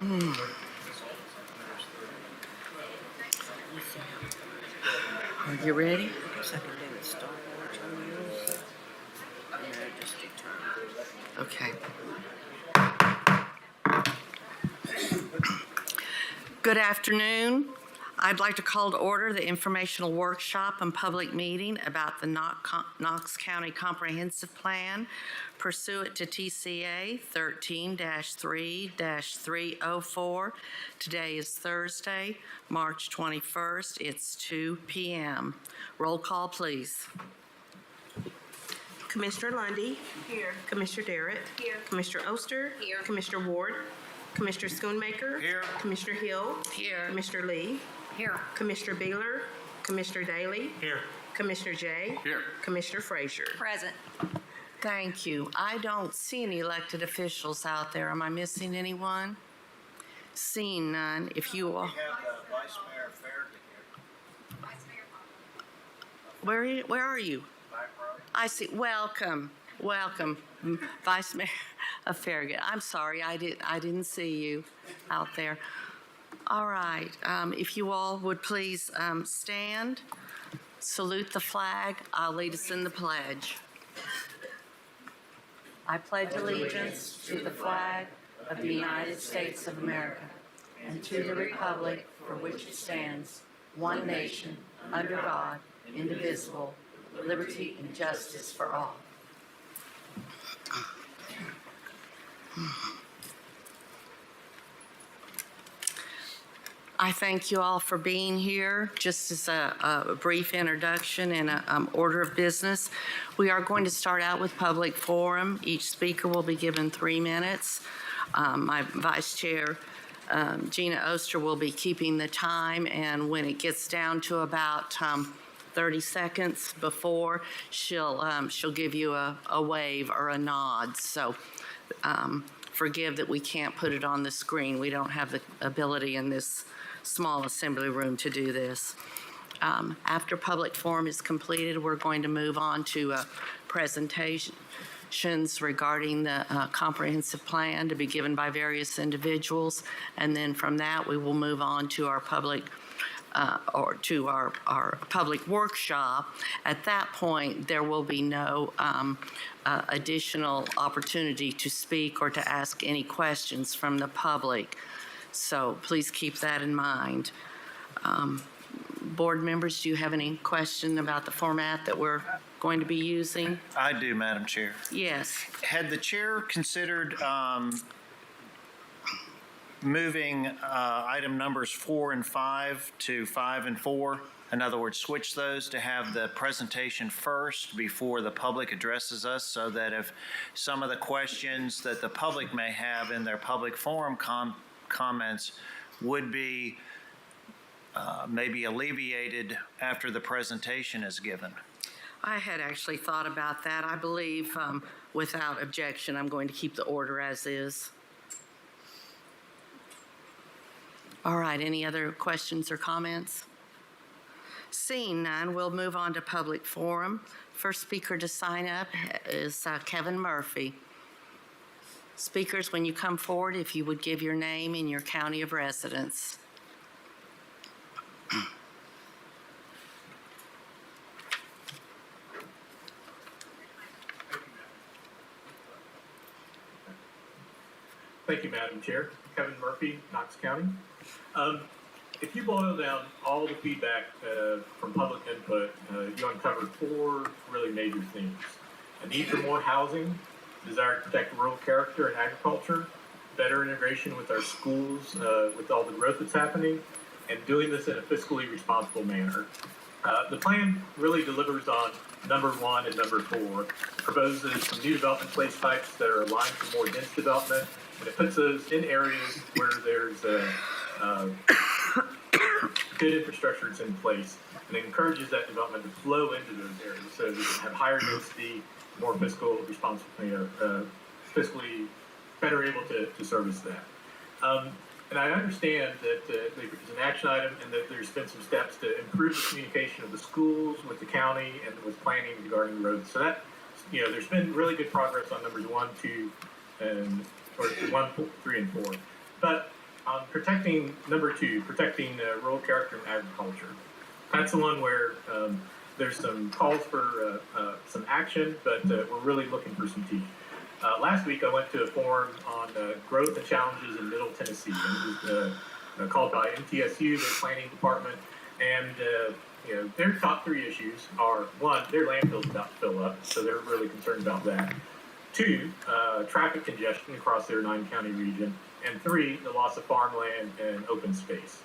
Are you ready? Okay. Good afternoon. I'd like to call to order the informational workshop and public meeting about the Knox County Comprehensive Plan pursuant to TCA 13-3-304. Today is Thursday, March 21st. It's 2 p.m. Roll call, please. Commissioner Lundy. Here. Commissioner Darrett. Here. Commissioner Oster. Here. Commissioner Ward. Commissioner Schoonmaker. Here. Commissioner Hill. Here. Commissioner Lee. Here. Commissioner Beeler. Commissioner Daly. Here. Commissioner Jay. Here. Commissioner Frazier. Present. Thank you. I don't see any elected officials out there. Am I missing anyone? Seeing none, if you all... We have Vice Mayor Farragut here. Where are you? Back row. I see. Welcome, Vice Mayor of Farragut. I'm sorry, I didn't see you out there. All right, if you all would please stand, salute the flag. I'll lead us in the pledge. I pledge allegiance to the flag of the United States of America and to the republic for which it stands, one nation, under God, indivisible, liberty and justice for all. I thank you all for being here. Just as a brief introduction and an order of business, we are going to start out with public forum. Each speaker will be given 3 minutes. My Vice Chair, Gina Oster, will be keeping the time, and when it gets down to about 30 seconds before, she'll give you a wave or a nod. So forgive that we can't put it on the screen. We don't have the ability in this small assembly room to do this. After public forum is completed, we're going to move on to presentations regarding the comprehensive plan to be given by various individuals, and then from that we will move on to our public public workshop. At that point, there will be no additional opportunity to speak or to ask any questions from the public. So please keep that in mind. Board members, do you have any question about the format that we're going to be using? I do, Madam Chair. Yes. Had the chair considered moving item numbers 4 and 5 to 5 and 4? In other words, switch those to have the presentation first before the public addresses us, so that if some of the questions that the public may have in their public forum comments would be maybe alleviated after the presentation is given. I had actually thought about that. I believe without objection, I'm going to keep the order as is. All right, any other questions or comments? Seeing none, we'll move on to public forum. First speaker to sign up is Kevin Murphy. Speakers, when you come forward, if you would give your name and your county of residence. Thank you, Madam Chair. Kevin Murphy, Knox County. If you boil down all the feedback from public input, you uncovered 4 really major themes: a need for more housing, desire to protect rural character and agriculture, better integration with our schools with all the growth that's happening, and doing this in a fiscally responsible manner. The plan really delivers on number 1 and number 4, proposes some new development place types that are aligned for more dense development, and it puts those in areas where there's good infrastructure is in place, and it encourages that development to flow into those areas so that we can have higher density, more fiscally better able to service that. And I understand that it's an action item and that there's been some steps to improve the communication of the schools with the county and with planning regarding the roads. So that, there's been really good progress on numbers 1, 2, and 1, 3, and 4. But protecting, number 2, protecting rural character and agriculture. That's the one where there's some calls for some action, but we're really looking for some teeth. Last week, I went to a forum on growth and challenges in Middle Tennessee. And it was called by MTSU, their planning department. And their top 3 issues are, 1, their landfill's about to fill up, so they're really concerned about that. 2, traffic congestion across their 9-county region. And 3, the loss of farmland and open space.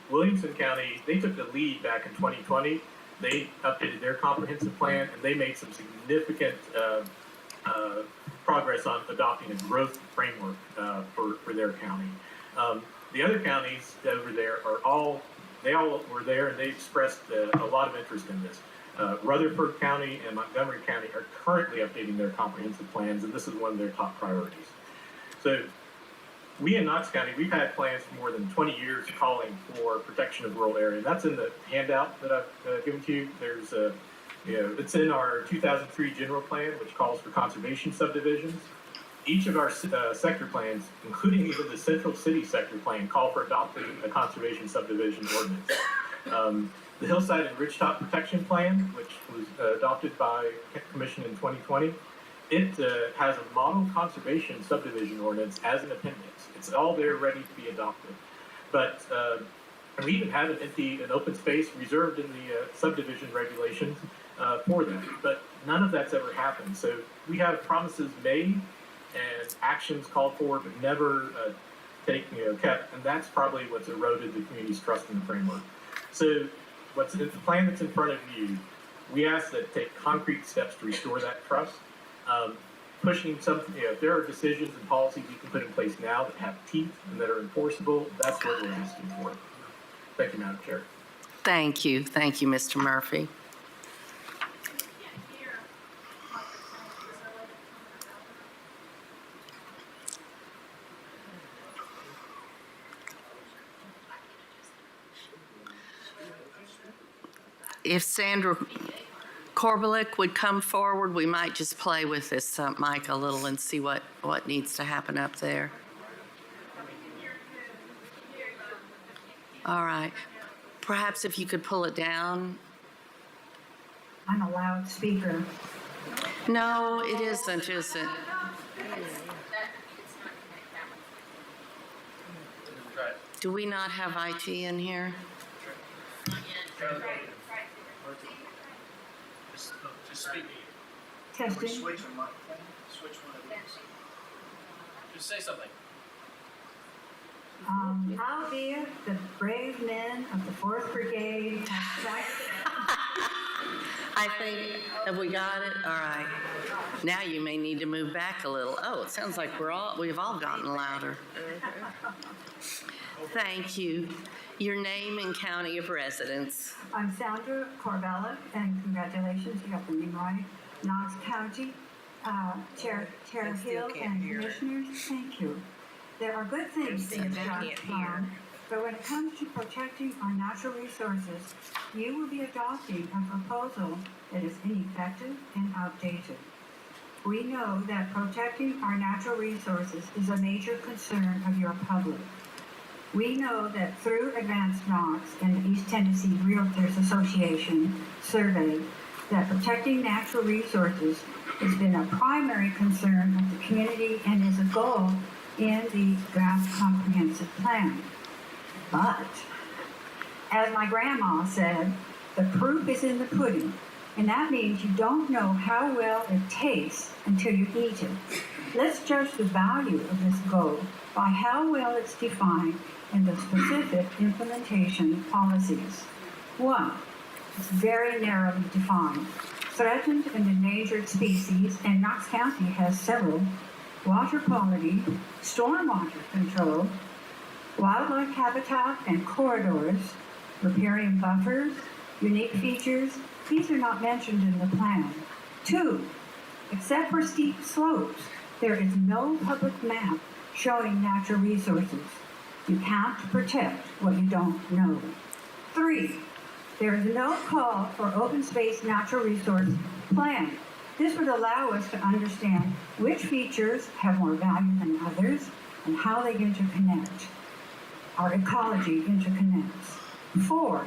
Williamson County, they took the lead back in 2020. They updated their comprehensive plan, and they made some significant progress on adopting a growth framework for their county. The other counties over there they all were there, and they expressed a lot of interest in this. Rutherford County and Montgomery County are currently updating their comprehensive plans, and this is one of their top priorities. So we in Knox County, we've had plans for more than 20 years calling for protection of rural areas. That's in the handout that I've given to you. There's it's in our 2003 general plan, which calls for conservation subdivisions. Each of our sector plans, including even the Central City sector plan, call for adopting a conservation subdivision ordinance. The Hillside and Ridgetop Protection Plan, which was adopted by Commission in 2020, it has a model conservation subdivision ordinance as an appendix. It's all there ready to be adopted. But we even have an open space reserved in the subdivision regulations for that. But none of that's ever happened. So we have promises made and actions called for, but never kept. And that's probably what's eroded the community's trust in the framework. So the plan that's in front of you, we ask that take concrete steps to restore that trust. Pushing something, if there are decisions and policies you can put in place now that have teeth and that are enforceable, that's what we're asking for. Thank you, Madam Chair. Thank you, Mr. Murphy. If Sandra Korbelik would come forward, we might just play with this mic a little and see what needs to happen up there. All right. Perhaps if you could pull it down. I'm a loudspeaker. No, it isn't, is it? Do we not have IT in here? Just speak. Testing. Switch one of these. Just say something. Albeit the brave men of the 4th Brigade have I think, have we got it? All right. Now you may need to move back a little. Oh, it sounds like we've all gotten louder. Thank you. Your name and county of residence. I'm Sandra Corbella, and congratulations, you got the name right. Knox County, Chair Hill and Commissioners, thank you. There are good things in the draft plan, but when it comes to protecting our natural resources, you will be adopting a proposal that is ineffective and outdated. We know that protecting our natural resources is a major concern of your public. We know that through Advanced Knox and the East Tennessee Realtors Association survey that protecting natural resources has been a primary concern of the community and is a goal in the draft comprehensive plan. But, as my grandma said, the proof is in the pudding, and that means you don't know how well it tastes until you eat it. Let's judge the value of this goal by how well it's defined in the specific implementation policies. 1, it's very narrowly defined. Threatened and endangered species, and Knox County has several: water quality, stormwater control, wildlife habitat and corridors, riparian buffers, unique features. These are not mentioned in the plan. 2, except for steep slopes, there is no public map showing natural resources. You can't protect what you don't know. 3, there is no call for open space natural resource plan. This would allow us to understand which features have more value than others and how they interconnect. our ecology interconnects. 4,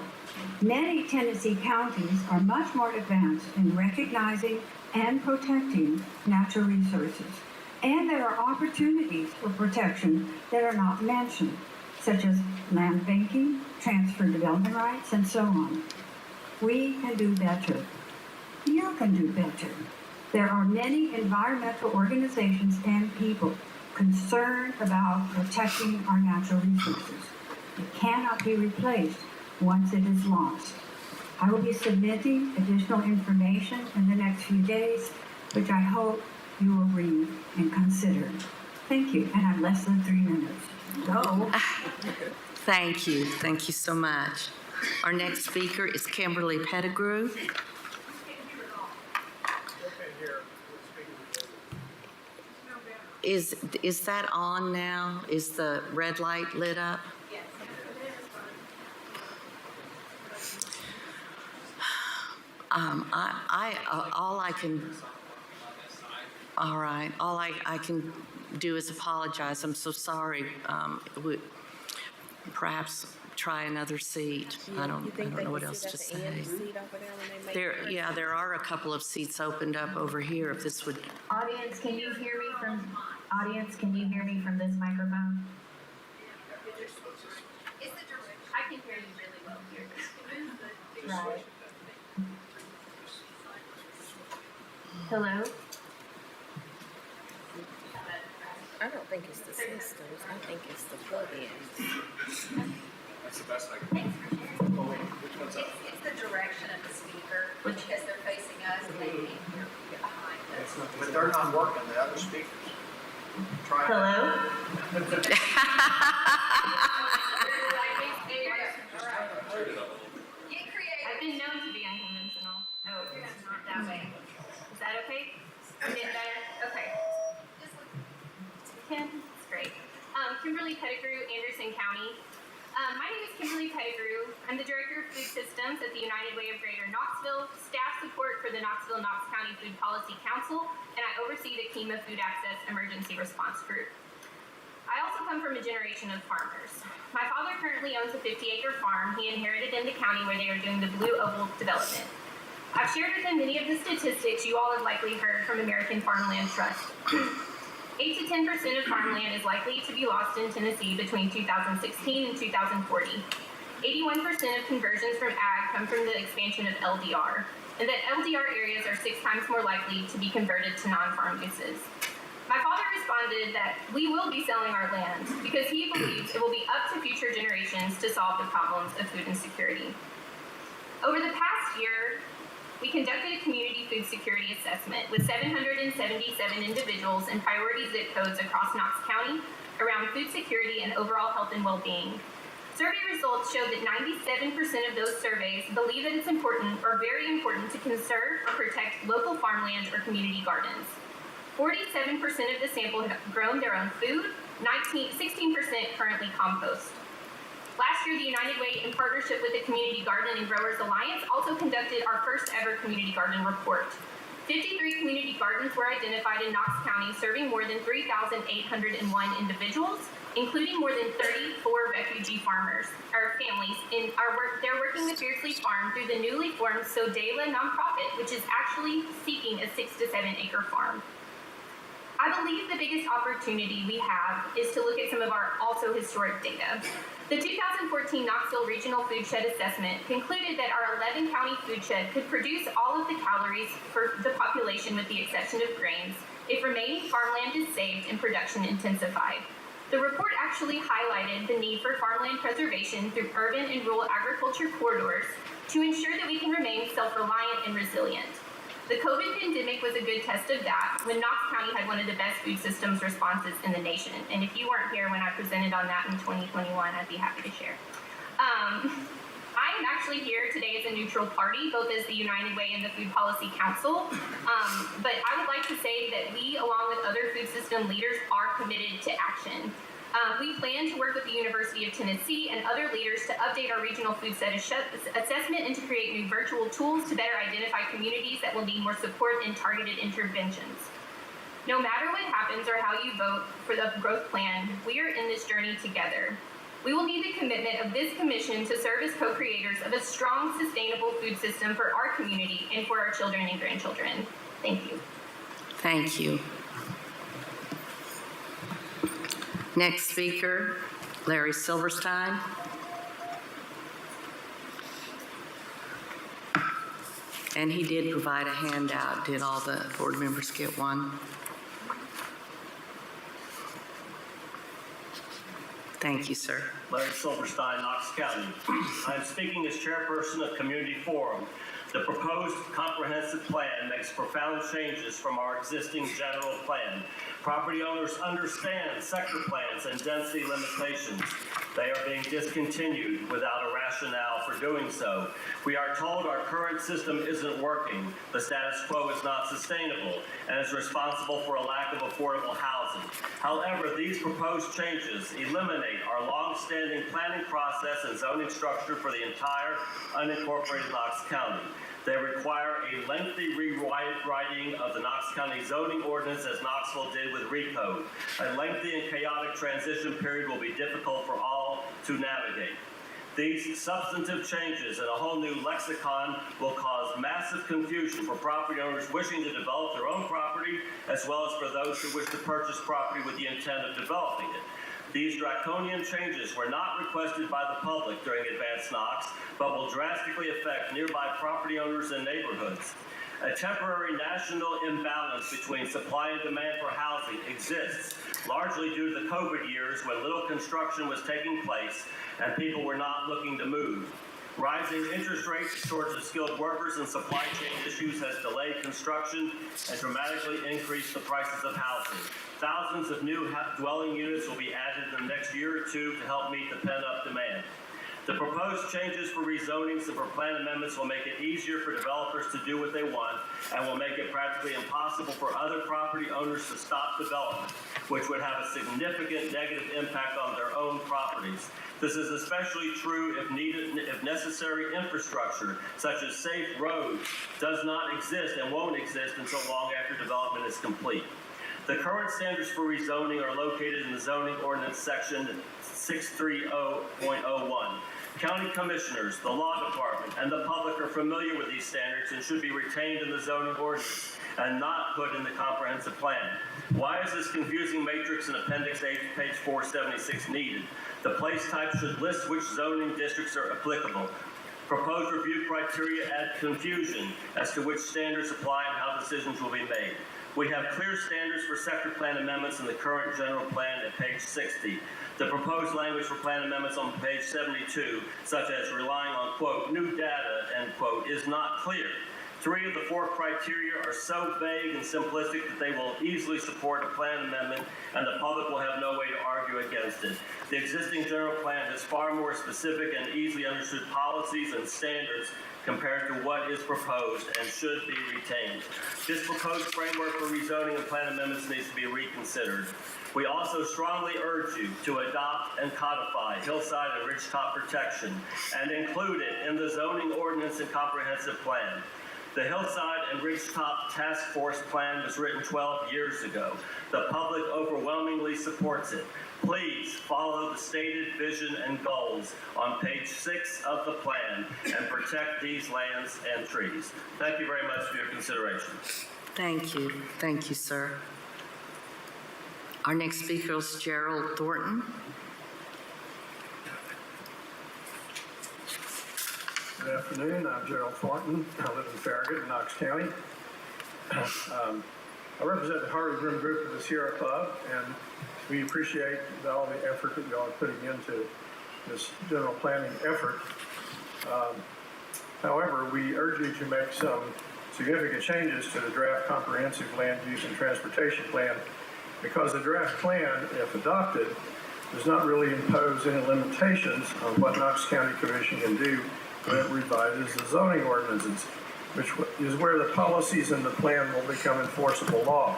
many Tennessee counties are much more advanced in recognizing and protecting natural resources. And there are opportunities for protection that are not mentioned, such as land banking, transfer development rights, and so on. We can do better. You can do better. There are many environmental organizations and people concerned about protecting our natural resources. It cannot be replaced once it is lost. I will be submitting additional information in the next few days, which I hope you will read and consider. Thank you, and I have less than 3 minutes. Go. Thank you. Thank you so much. Our next speaker is Kimberly Pettigrew. Is that on now? Is the red light lit up? All I can do is apologize. I'm so sorry. Perhaps try another seat. I don't know what else to say. There are a couple of seats opened up over here. If this would. Audience, can you hear me from this microphone? I can hear you really well here. Right. Hello? I don't think it's the systems. I think it's the plug-ins. That's the best I can do. It's the direction of the speaker, because they're facing us and they can't hear behind us. But they're not working, the other speakers. Try Hello? Get creative. I've been known to be unconventional. Oh, it's not that way. Is that okay? Is it better? Okay. Kim, it's great. Kimberly Pettigrew, Anderson County. My name is Kimberly Pettigrew. I'm the Director of Food Systems at the United Way of Greater Knoxville, staff support for the Knoxville-Knox County Food Policy Council, and I oversee the KEMA Food Access Emergency Response Group. I also come from a generation of farmers. My father currently owns a 50-acre farm he inherited in the county where they are doing the Blue Oval development. I've shared with him many of the statistics you all have likely heard from American Farmland Trust. 8 to 10% of farmland is likely to be lost in Tennessee between 2016 and 2040. 81% of conversions from ag come from the expansion of LDR, and that LDR areas are 6 times more likely to be converted to non-farm uses. My father responded that we will be selling our land because he believes it will be up to future generations to solve the problems of food insecurity. Over the past year, we conducted a community food security assessment with 777 individuals in priority zip codes across Knox County around food security and overall health and well-being. Survey results showed that 97% of those surveys believe that it's important or very important to conserve or protect local farmland or community gardens. 47% of the sample have grown their own food, 16% currently compost. Last year, the United Way, in partnership with the Community Garden and Growers Alliance, also conducted our first ever community garden report. 53 community gardens were identified in Knox County, serving more than 3,801 individuals, including more than 34 refugee farmers or families. They're working with Fiercely Farm through the newly formed Sodela nonprofit, which is actually seeking a 6 to 7 acre farm. I believe the biggest opportunity we have is to look at some of our also historic data. The 2014 Knoxville Regional Food Shed Assessment concluded that our 11 county food shed could produce all of the calories for the population with the exception of grains if remaining farmland is saved and production intensified. The report actually highlighted the need for farmland preservation through urban and rural agriculture corridors to ensure that we can remain self-reliant and resilient. The COVID pandemic was a good test of that when Knox County had one of the best food systems responses in the nation. And if you weren't here when I presented on that in 2021, I'd be happy to share. I am actually here today as a neutral party, both as the United Way and the Food Policy Council. But I would like to say that we, along with other food system leaders, are committed to action. We plan to work with the University of Tennessee and other leaders to update our regional food set assessment and to create new virtual tools to better identify communities that will need more support and targeted interventions. No matter what happens or how you vote for the growth plan, we are in this journey together. We will need the commitment of this commission to serve as co-creators of a strong, sustainable food system for our community and for our children and grandchildren. Thank you. Thank you. Next speaker, Larry Silverstein. And he did provide a handout. Did all the board members get one? Thank you, sir. Larry Silverstein, Knox County. I am speaking as chairperson of Community Forum. The proposed comprehensive plan makes profound changes from our existing general plan. Property owners understand sector plans and density limitations. They are being discontinued without a rationale for doing so. We are told our current system isn't working, the status quo is not sustainable, and is responsible for a lack of affordable housing. However, these proposed changes eliminate our long-standing planning process and zoning structure for the entire unincorporated Knox County. They require a lengthy rewriting of the Knox County zoning ordinance as Knoxville did with RECODE. A lengthy and chaotic transition period will be difficult for all to navigate. These substantive changes and a whole new lexicon will cause massive confusion for property owners wishing to develop their own property, as well as for those who wish to purchase property with the intent of developing it. These draconian changes were not requested by the public during Advance Knox, but will drastically affect nearby property owners and neighborhoods. A temporary national imbalance between supply and demand for housing exists, largely due to the COVID years when little construction was taking place and people were not looking to move. Rising interest rates, shortage of skilled workers, and supply chain issues has delayed construction and dramatically increased the prices of housing. Thousands of new dwelling units will be added in the next year or two to help meet the pent-up demand. The proposed changes for rezonings and for plan amendments will make it easier for developers to do what they want and will make it practically impossible for other property owners to stop development, which would have a significant negative impact on their own properties. This is especially true if necessary infrastructure, such as safe roads, does not exist and won't exist until long after development is complete. The current standards for rezoning are located in the zoning ordinance section 630.01. County commissioners, the law department, and the public are familiar with these standards and should be retained in the zoning ordinance and not put in the comprehensive plan. Why is this confusing matrix in Appendix A, page 476 needed? The place type should list which zoning districts are applicable. Proposed review criteria add confusion as to which standards apply and how decisions will be made. We have clear standards for sector plan amendments in the current general plan at page 60. The proposed language for plan amendments on page 72, such as relying on, quote, new data, end quote, is not clear. 3 of the 4 criteria are so vague and simplistic that they will easily support a plan amendment and the public will have no way to argue against it. The existing general plan has far more specific and easily understood policies and standards compared to what is proposed and should be retained. This proposed framework for rezoning and plan amendments needs to be reconsidered. We also strongly urge you to adopt and codify hillside and ridgetop protection and include it in the zoning ordinance and comprehensive plan. The Hillside and Ridgetop Task Force Plan was written 12 years ago. The public overwhelmingly supports it. Please follow the stated vision and goals on page 6 of the plan and protect these lands and trees. Thank you very much for your consideration. Thank you. Thank you, sir. Our next speaker is Gerald Thornton. Good afternoon. I'm Gerald Thornton. I live in Farragut, Knox County. I represent the Harvey Groom Group of the Sierra Club, and we appreciate all the effort that y'all are putting into this general planning effort. However, we urge you to make some significant changes to the draft comprehensive land use and transportation plan, because the draft plan, if adopted, does not really impose any limitations on what Knox County Commission can do when it revises the zoning ordinances, which is where the policies in the plan will become enforceable law.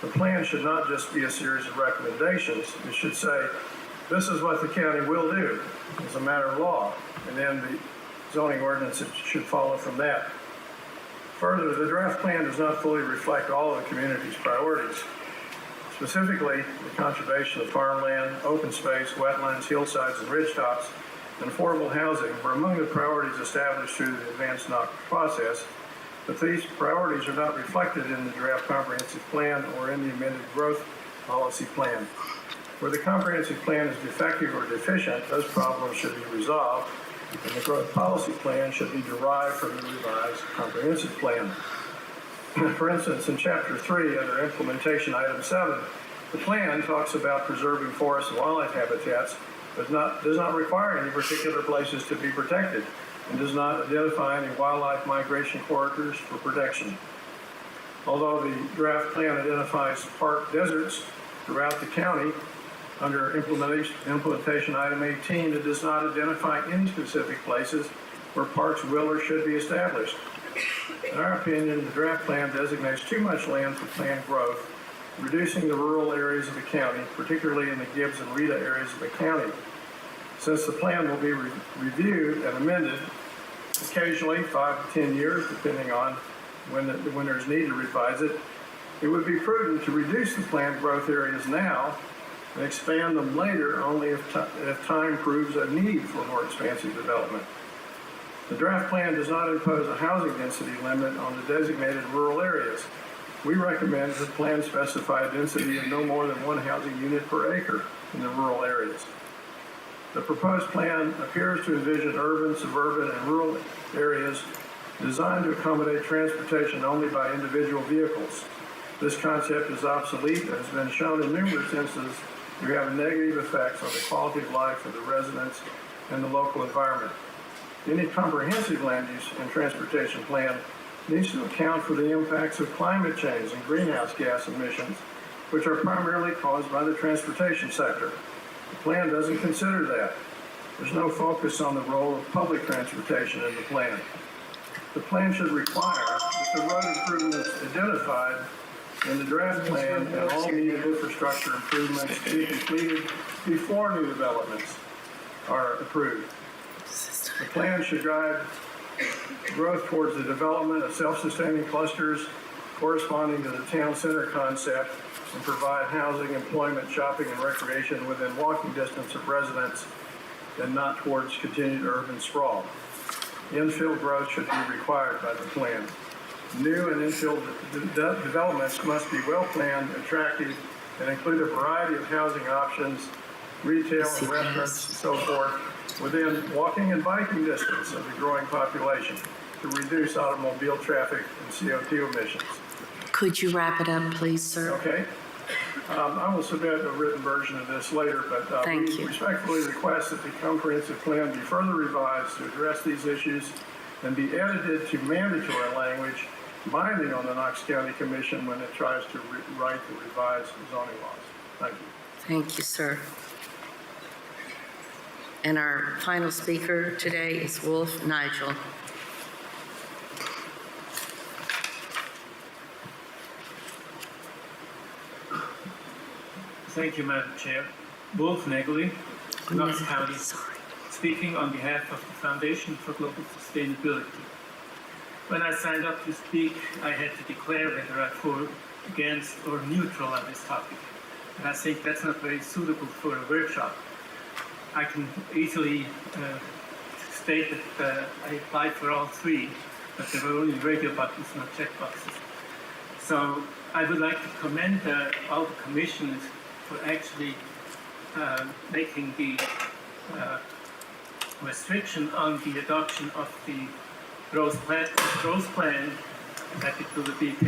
The plan should not just be a series of recommendations. It should say, this is what the county will do as a matter of law, and then the zoning ordinances should follow from that. Further, the draft plan does not fully reflect all of the community's priorities. Specifically, the conservation of farmland, open space, wetlands, hillsides, and ridgetops, and affordable housing were among the priorities established through the advanced NOC process, but these priorities are not reflected in the draft comprehensive plan or in the amended growth policy plan. Where the comprehensive plan is defective or deficient, those problems should be resolved, and the growth policy plan should be derived from the revised comprehensive plan. For instance, in Chapter 3, under Implementation Item 7, the plan talks about preserving forest and wildlife habitats, but does not require any particular places to be protected, and does not identify any wildlife migration corridors for protection. Although the draft plan identifies park deserts throughout the county, under Implementation Item 18, it does not identify any specific places where parks will or should be established. In our opinion, the draft plan designates too much land for planned growth, reducing the rural areas of the county, particularly in the Gibbs and Rita areas of the county. Since the plan will be reviewed and amended occasionally, 5 to 10 years, depending on when there's need to revise it, it would be prudent to reduce the planned growth areas now and expand them later only if time proves a need for more expansive development. The draft plan does not impose a housing density limit on the designated rural areas. We recommend that the plan specify a density of no more than 1 housing unit per acre in the rural areas. The proposed plan appears to envision urban, suburban, and rural areas designed to accommodate transportation only by individual vehicles. This concept is obsolete and has been shown in numerous instances to have negative effects on the quality of life of the residents and the local environment. Any comprehensive land use and transportation plan needs to account for the impacts of climate change and greenhouse gas emissions, which are primarily caused by the transportation sector. The plan doesn't consider that. There's no focus on the role of public transportation in the plan. The plan should require that the road improvements identified in the draft plan and all needed infrastructure improvements be completed before new developments are approved. The plan should guide growth towards the development of self-sustaining clusters corresponding to the town center concept and provide housing, employment, shopping, and recreation within walking distance of residents and not towards continued urban sprawl. Infill growth should be required by the plan. New and infill developments must be well-planned, attractive, and include a variety of housing options, retail and restaurants, and so forth, within walking and biking distance of the growing population to reduce automobile traffic and CO2 emissions. Could you wrap it up, please, sir? Okay. I will submit a written version of this later, but we respectfully request that the comprehensive plan be further revised to address these issues and be edited to mandatory language binding on the Knox County Commission when it tries to write the revised zoning laws. Thank you. Thank you, sir. And our final speaker today is Wolf Nigel. Thank you, Madam Chair. Wolf Nageli, Knox County, speaking on behalf of the Foundation for Global Sustainability. When I signed up to speak, I had to declare whether I'm for, against, or neutral on this topic. And I think that's not very suitable for a workshop. I can easily state that I applied for all 3, but there were only radio buttons, not check boxes. So I would like to commend all the commissioners for actually making the restriction on the adoption of the growth plan that it will be in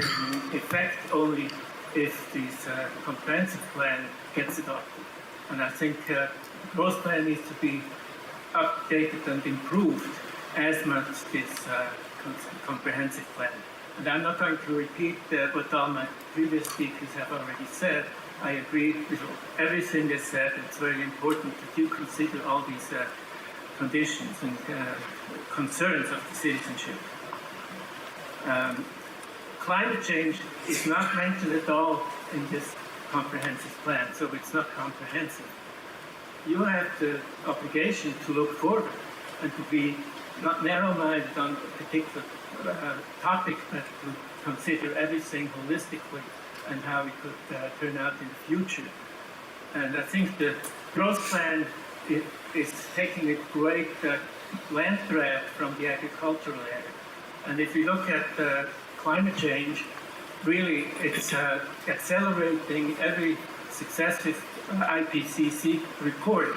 effect only if this comprehensive plan gets adopted. And I think the growth plan needs to be updated and improved as much this comprehensive plan. And I'm not going to repeat what all my previous speakers have already said. I agree with everything they said. It's very important that you consider all these conditions and concerns of the citizenship. Climate change is not mentioned at all in this comprehensive plan, so it's not comprehensive. You have the obligation to look forward and to be not narrow-minded on a particular topic, but to consider everything holistically and how it could turn out in the future. And I think the growth plan is taking a great land grab from the agricultural area. And if we look at climate change, really it's accelerating. Every successive IPCC report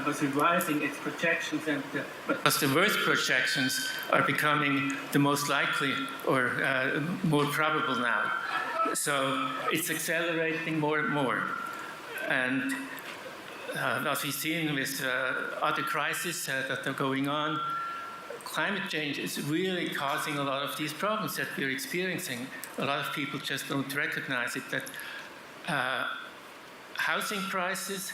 was revising its projections, and because the worst projections are becoming the most likely or more probable now. So it's accelerating more and more. And as we've seen with other crises that are going on, climate change is really causing a lot of these problems that we're experiencing. A lot of people just don't recognize it, that housing prices,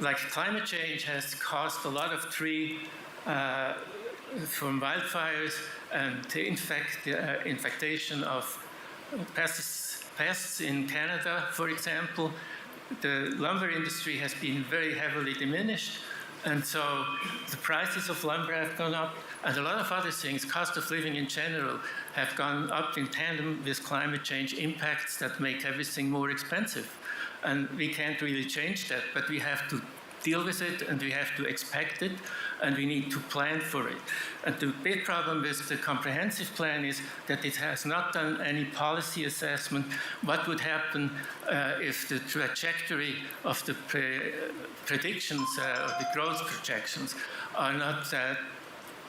like climate change, has caused a lot of tree from wildfires and the infestation of pests in Canada, for example. The lumber industry has been very heavily diminished, and so the prices of lumber have gone up, and a lot of other things, cost of living in general, have gone up in tandem with climate change impacts that make everything more expensive. And we can't really change that, but we have to deal with it, and we have to expect it, and we need to plan for it. And the big problem with the comprehensive plan is that it has not done any policy assessment. What would happen if the trajectory of the predictions, the growth projections, are not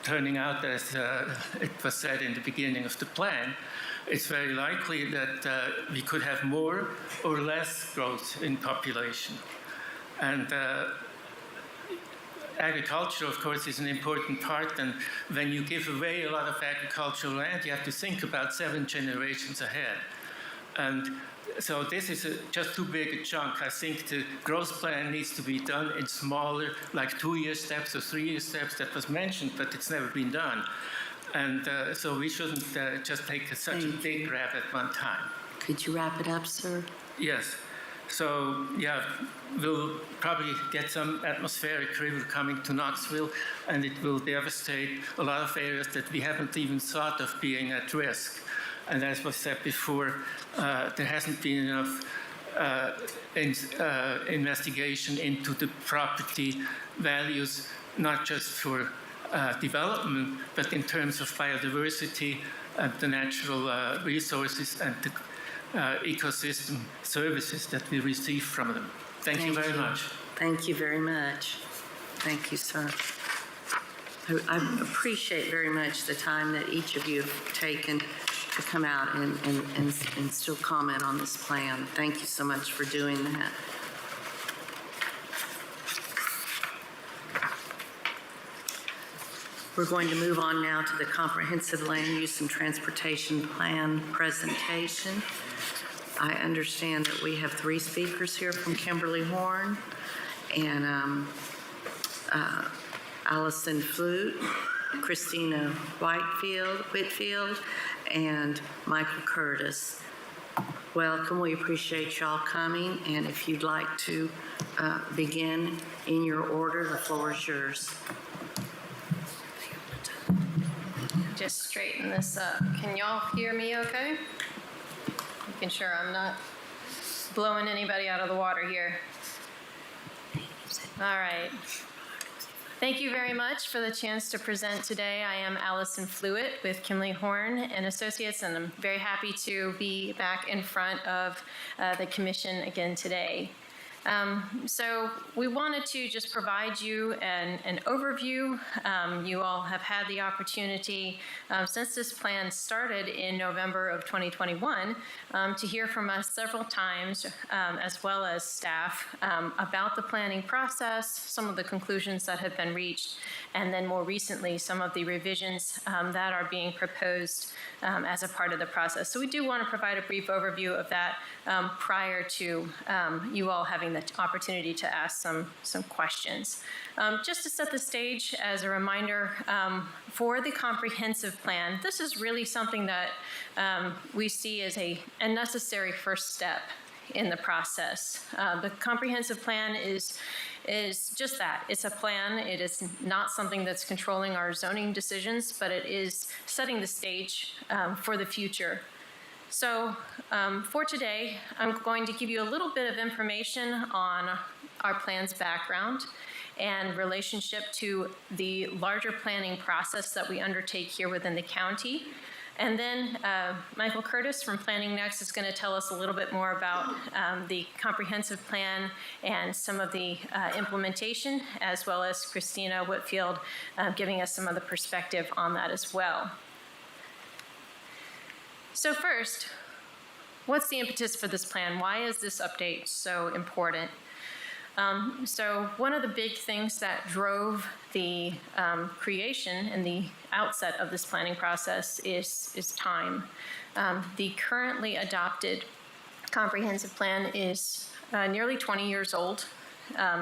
turning out as it was said in the beginning of the plan? It's very likely that we could have more or less growth in population. And agriculture, of course, is an important part. And when you give away a lot of agricultural land, you have to think about 7 generations ahead. And so this is just too big a chunk. I think the growth plan needs to be done in smaller, like 2-year steps or 3-year steps. That was mentioned, but it's never been done. And so we shouldn't just take such a big grab at one time. Could you wrap it up, sir? Yes. So, yeah, we'll probably get some atmospheric river coming to Knoxville, and it will devastate a lot of areas that we haven't even thought of being at risk. And as was said before, there hasn't been enough investigation into the property values, not just for development, but in terms of biodiversity and the natural resources and the ecosystem services that we receive from them. Thank you very much. Thank you very much. Thank you, sir. I appreciate very much the time that each of you have taken to come out and still comment on this plan. Thank you so much for doing that. We're going to move on now to the Comprehensive Land Use and Transportation Plan presentation. I understand that we have 3 speakers here from Kimberly Horn, and Allison Flute, Christina Whitfield, and Michael Curtis. Welcome. We appreciate y'all coming, and if you'd like to begin in your order, the floor is yours. Just straighten this up. Can y'all hear me okay? Making sure I'm not blowing anybody out of the water here. All right. Thank you very much for the chance to present today. I am Allison Fluitt with Kimberly Horn and Associates, and I'm very happy to be back in front of the commission again today. So we wanted to just provide you an overview. You all have had the opportunity since this plan started in November of 2021 to hear from us several times, as well as staff, about the planning process, some of the conclusions that have been reached, and then more recently some of the revisions that are being proposed as a part of the process. So we do want to provide a brief overview of that prior to you all having the opportunity to ask some questions. Just to set the stage, as a reminder, for the comprehensive plan, this is really something that we see as a necessary first step in the process. The comprehensive plan is just that. It's a plan. It is not something that's controlling our zoning decisions, but it is setting the stage for the future. So for today, I'm going to give you a little bit of information on our plan's background and relationship to the larger planning process that we undertake here within the county. And then Michael Curtis from Planning Next is going to tell us a little bit more about the comprehensive plan and some of the implementation, as well as Christina Whitfield giving us some of the perspective on that as well. So first, what's the impetus for this plan? Why is this update so important? So one of the big things that drove the creation and the outset of this planning process is time. The currently adopted comprehensive plan is nearly 20 years old.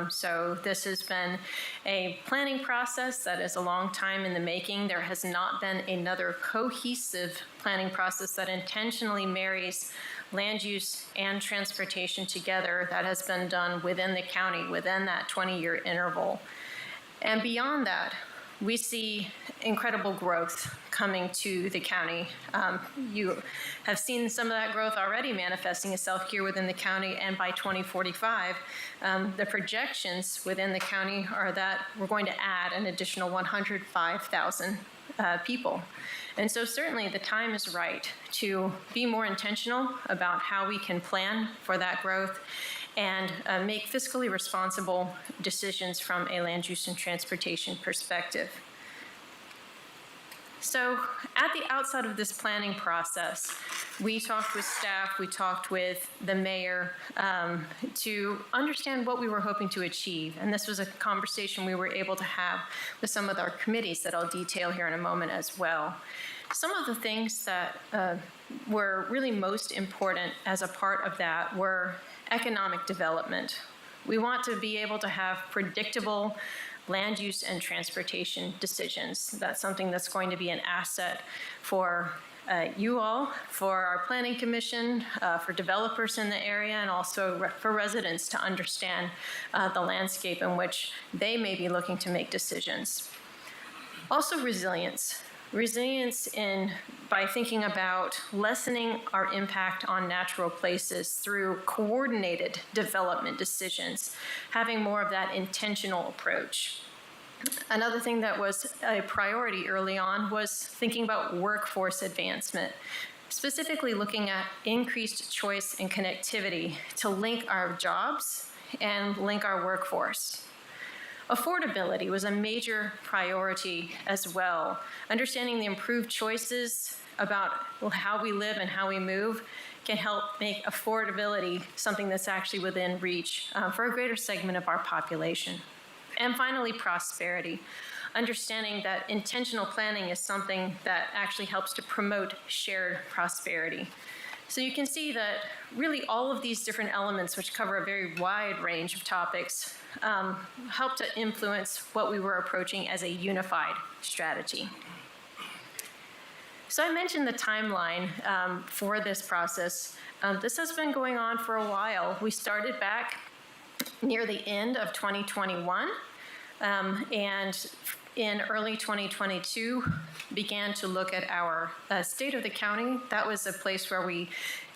So this has been a planning process that is a long time in the making. There has not been another cohesive planning process that intentionally marries land use and transportation together that has been done within the county, within that 20-year interval. And beyond that, we see incredible growth coming to the county. You have seen some of that growth already manifesting itself here within the county, and by 2045, the projections within the county are that we're going to add an additional 105,000 people. And so certainly the time is right to be more intentional about how we can plan for that growth and make fiscally responsible decisions from a land use and transportation perspective. So at the outset of this planning process, we talked with staff, we talked with the mayor to understand what we were hoping to achieve. And this was a conversation we were able to have with some of our committees that I'll detail here in a moment as well. Some of the things that were really most important as a part of that were economic development. We want to be able to have predictable land use and transportation decisions. That's something that's going to be an asset for you all, for our planning commission, for developers in the area, and also for residents to understand the landscape in which they may be looking to make decisions. Also resilience. Resilience by thinking about lessening our impact on natural places through coordinated development decisions, having more of that intentional approach. Another thing that was a priority early on was thinking about workforce advancement, specifically looking at increased choice and connectivity to link our jobs and link our workforce. Affordability was a major priority as well. Understanding the improved choices about how we live and how we move can help make affordability something that's actually within reach for a greater segment of our population. And finally, prosperity. Understanding that intentional planning is something that actually helps to promote shared prosperity. So you can see that really all of these different elements, which cover a very wide range of topics, help to influence what we were approaching as a unified strategy. So I mentioned the timeline for this process. This has been going on for a while. We started back near the end of 2021, and in early 2022, began to look at our state of the county. That was a place where we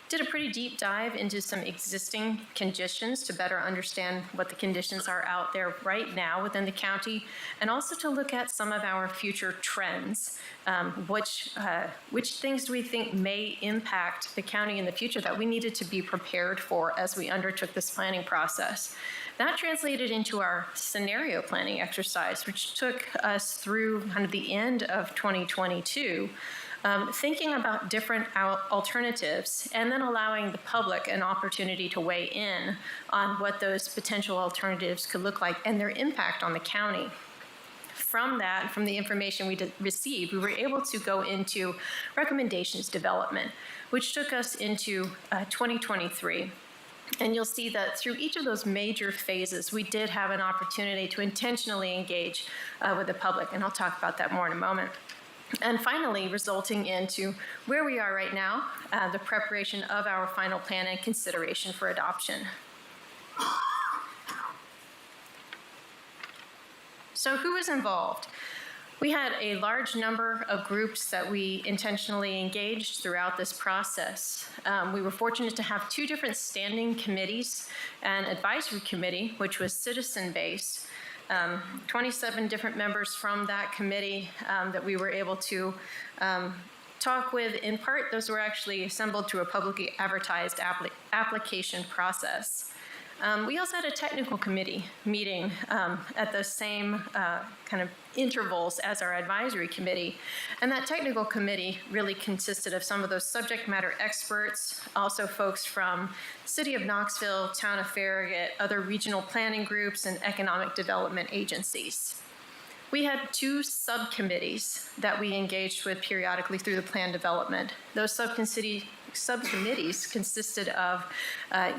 did a pretty deep dive into some existing conditions to better understand what the conditions are out there right now within the county, and also to look at some of our future trends. Which things do we think may impact the county in the future that we needed to be prepared for as we undertook this planning process? That translated into our scenario planning exercise, which took us through kind of the end of 2022, thinking about different alternatives and then allowing the public an opportunity to weigh in on what those potential alternatives could look like and their impact on the county. From that, from the information we received, we were able to go into recommendations development, which took us into 2023. And you'll see that through each of those major phases, we did have an opportunity to intentionally engage with the public, and I'll talk about that more in a moment. And finally, resulting into where we are right now, the preparation of our final plan and consideration for adoption. So who is involved? We had a large number of groups that we intentionally engaged throughout this process. We were fortunate to have 2 different standing committees, an advisory committee, which was citizen-based, 27 different members from that committee that we were able to talk with. In part, those were actually assembled through a publicly advertised application process. We also had a technical committee meeting at the same kind of intervals as our advisory committee. And that technical committee really consisted of some of those subject matter experts, also folks from City of Knoxville, Town of Farragut, other regional planning groups, and economic development agencies. We had 2 subcommittees that we engaged with periodically through the plan development. Those subcommittees consisted of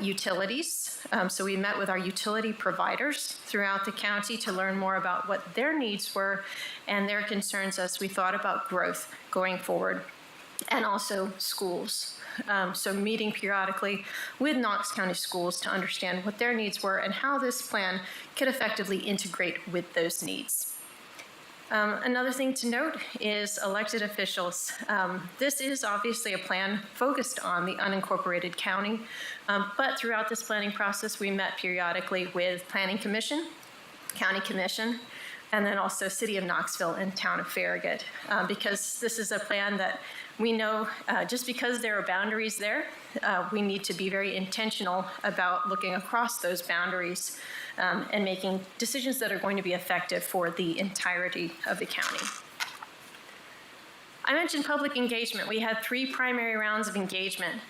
utilities. So we met with our utility providers throughout the county to learn more about what their needs were and their concerns as we thought about growth going forward, and also schools. So meeting periodically with Knox County schools to understand what their needs were and how this plan could effectively integrate with those needs. Another thing to note is elected officials. This is obviously a plan focused on the unincorporated county, but throughout this planning process, we met periodically with Planning Commission, County Commission, and then also City of Knoxville and Town of Farragut, because this is a plan that we know just because there are boundaries there, we need to be very intentional about looking across those boundaries and making decisions that are going to be effective for the entirety of the county. I mentioned public engagement. We had 3 primary rounds of engagement,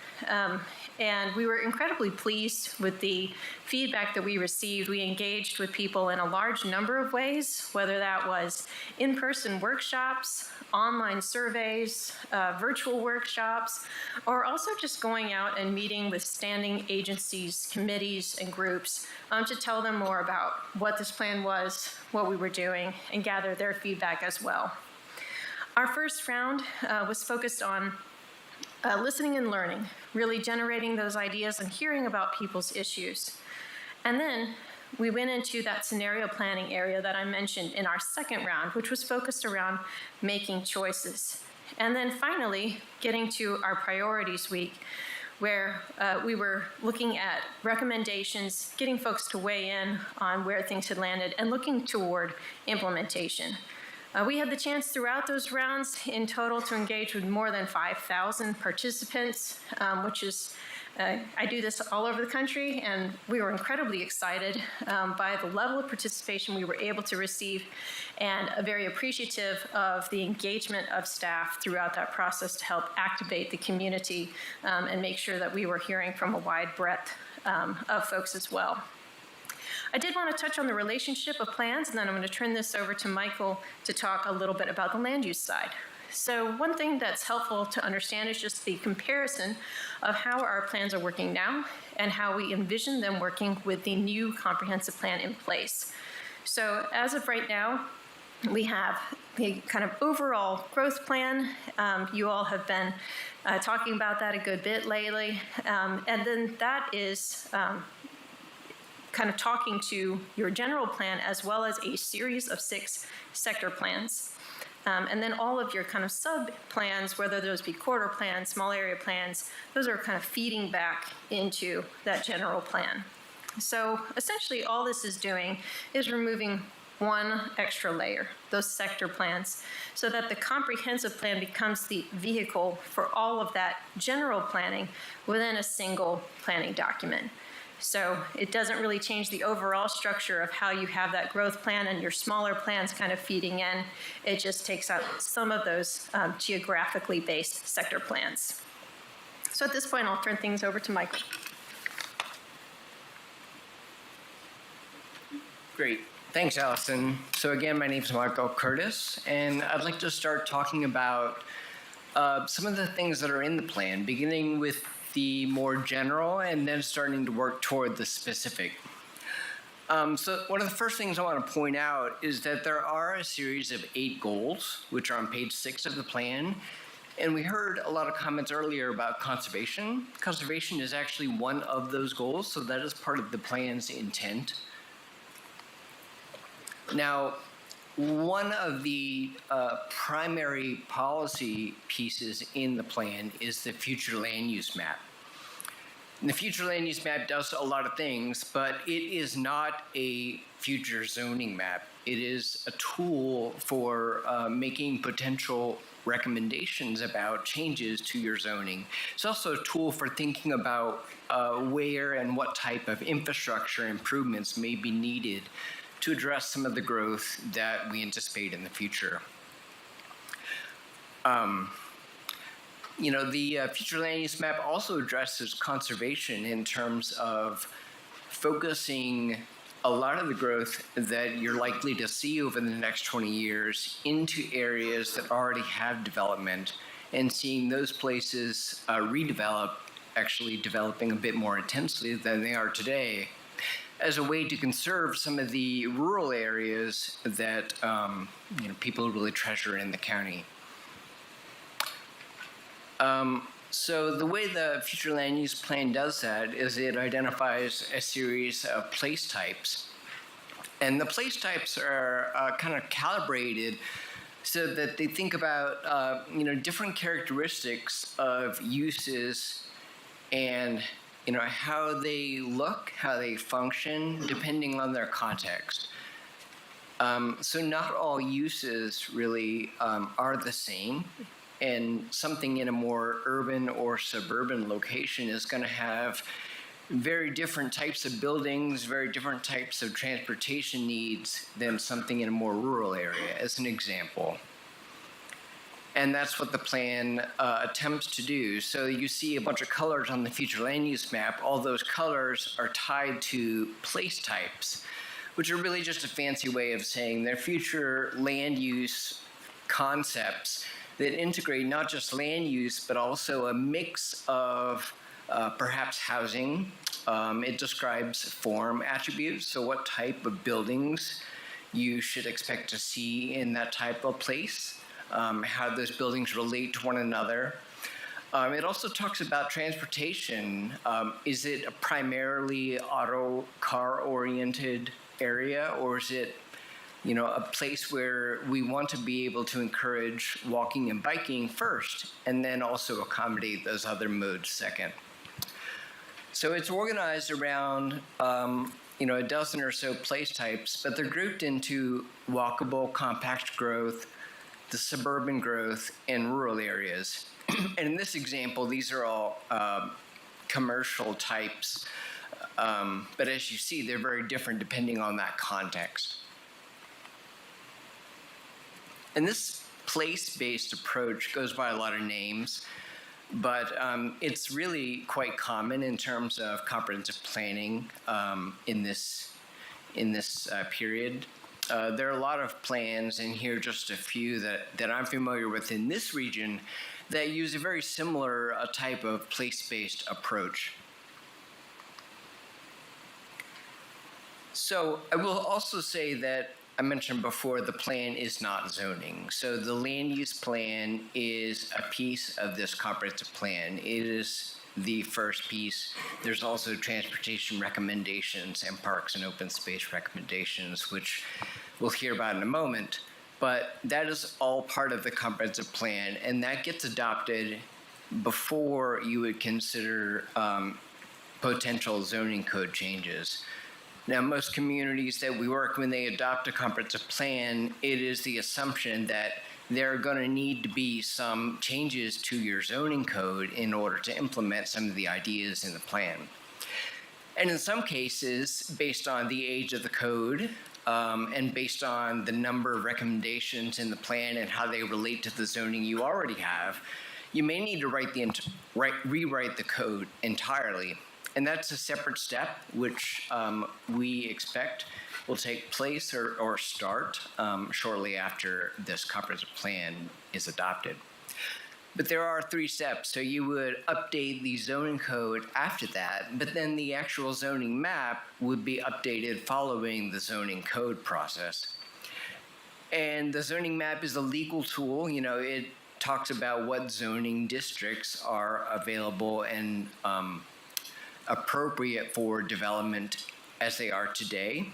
and we were incredibly pleased with the feedback that we received. We engaged with people in a large number of ways, whether that was in-person workshops, online surveys, virtual workshops, or also just going out and meeting with standing agencies, committees, and groups to tell them more about what this plan was, what we were doing, and gather their feedback as well. Our first round was focused on listening and learning, really generating those ideas and hearing about people's issues. And then we went into that scenario planning area that I mentioned in our second round, which was focused around making choices. And then finally, getting to our priorities week, where we were looking at recommendations, getting folks to weigh in on where things had landed, and looking toward implementation. We had the chance throughout those rounds in total to engage with more than 5,000 participants, which is, I do this all over the country, and we were incredibly excited by the level of participation we were able to receive, and very appreciative of the engagement of staff throughout that process to help activate the community and make sure that we were hearing from a wide breadth of folks as well. I did want to touch on the relationship of plans, and then I'm going to turn this over to Michael to talk a little bit about the land use side. So one thing that's helpful to understand is just the comparison of how our plans are working now and how we envision them working with the new comprehensive plan in place. So as of right now, we have the kind of overall growth plan. You all have been talking about that a good bit lately. And then that is kind of talking to your general plan as well as a series of 6 sector plans. And then all of your kind of sub-plans, whether those be quarter plans, small area plans, those are kind of feeding back into that general plan. So essentially all this is doing is removing one extra layer, those sector plans, so that the comprehensive plan becomes the vehicle for all of that general planning within a single planning document. So it doesn't really change the overall structure of how you have that growth plan and your smaller plans kind of feeding in. It just takes out some of those geographically based sector plans. So at this point, I'll turn things over to Michael. Great. Thanks, Allison. So again, my name is Michael Curtis, and I'd like to start talking about some of the things that are in the plan, beginning with the more general and then starting to work toward the specific. So one of the first things I want to point out is that there are a series of 8 goals, which are on page 6 of the plan. And we heard a lot of comments earlier about conservation. Conservation is actually one of those goals, so that is part of the plan's intent. Now, one of the primary policy pieces in the plan is the future land use map. And the future land use map does a lot of things, but it is not a future zoning map. It is a tool for making potential recommendations about changes to your zoning. It's also a tool for thinking about where and what type of infrastructure improvements may be needed to address some of the growth that we anticipate in the future. The future land use map also addresses conservation in terms of focusing a lot of the growth that you're likely to see over the next 20 years into areas that already have development and seeing those places redevelop, actually developing a bit more intensely than they are today, as a way to conserve some of the rural areas that people really treasure in the county. So the way the future land use plan does that is it identifies a series of place types. And the place types are kind of calibrated so that they think about different characteristics of uses and how they look, how they function, depending on their context. So not all uses really are the same. And something in a more urban or suburban location is going to have very different types of buildings, very different types of transportation needs than something in a more rural area, as an example. And that's what the plan attempts to do. So you see a bunch of colors on the future land use map. All those colors are tied to place types, which are really just a fancy way of saying they're future land use concepts that integrate not just land use, but also a mix of perhaps housing. It describes form attributes, so what type of buildings you should expect to see in that type of place, how those buildings relate to one another. It also talks about transportation. Is it a primarily auto car-oriented area, or is it a place where we want to be able to encourage walking and biking first, and then also accommodate those other modes second. So it's organized around, a dozen or so place types, but they're grouped into walkable, compact growth, the suburban growth, and rural areas. And in this example, these are all commercial types, but as you see, they're very different depending on that context. And this place-based approach goes by a lot of names, but it's really quite common in terms of comprehensive planning in this period. There are a lot of plans, and here are just a few that I'm familiar with in this region that use a very similar type of place-based approach. So I will also say that I mentioned before, the plan is not zoning. So the land use plan is a piece of this comprehensive plan. It is the first piece. There's also transportation recommendations and parks and open space recommendations, which we'll hear about in a moment. But that is all part of the comprehensive plan, and that gets adopted before you would consider potential zoning code changes. Now, most communities that we work, when they adopt a comprehensive plan, it is the assumption that there are going to need to be some changes to your zoning code in order to implement some of the ideas in the plan. And in some cases, based on the age of the code and based on the number of recommendations in the plan and how they relate to the zoning you already have, you may need to rewrite the code entirely. And that's a separate step, which we expect will take place or start shortly after this comprehensive plan is adopted. But there are 3 steps. So you would update the zoning code after that, but then the actual zoning map would be updated following the zoning code process. And the zoning map is a legal tool. It talks about what zoning districts are available and appropriate for development as they are today.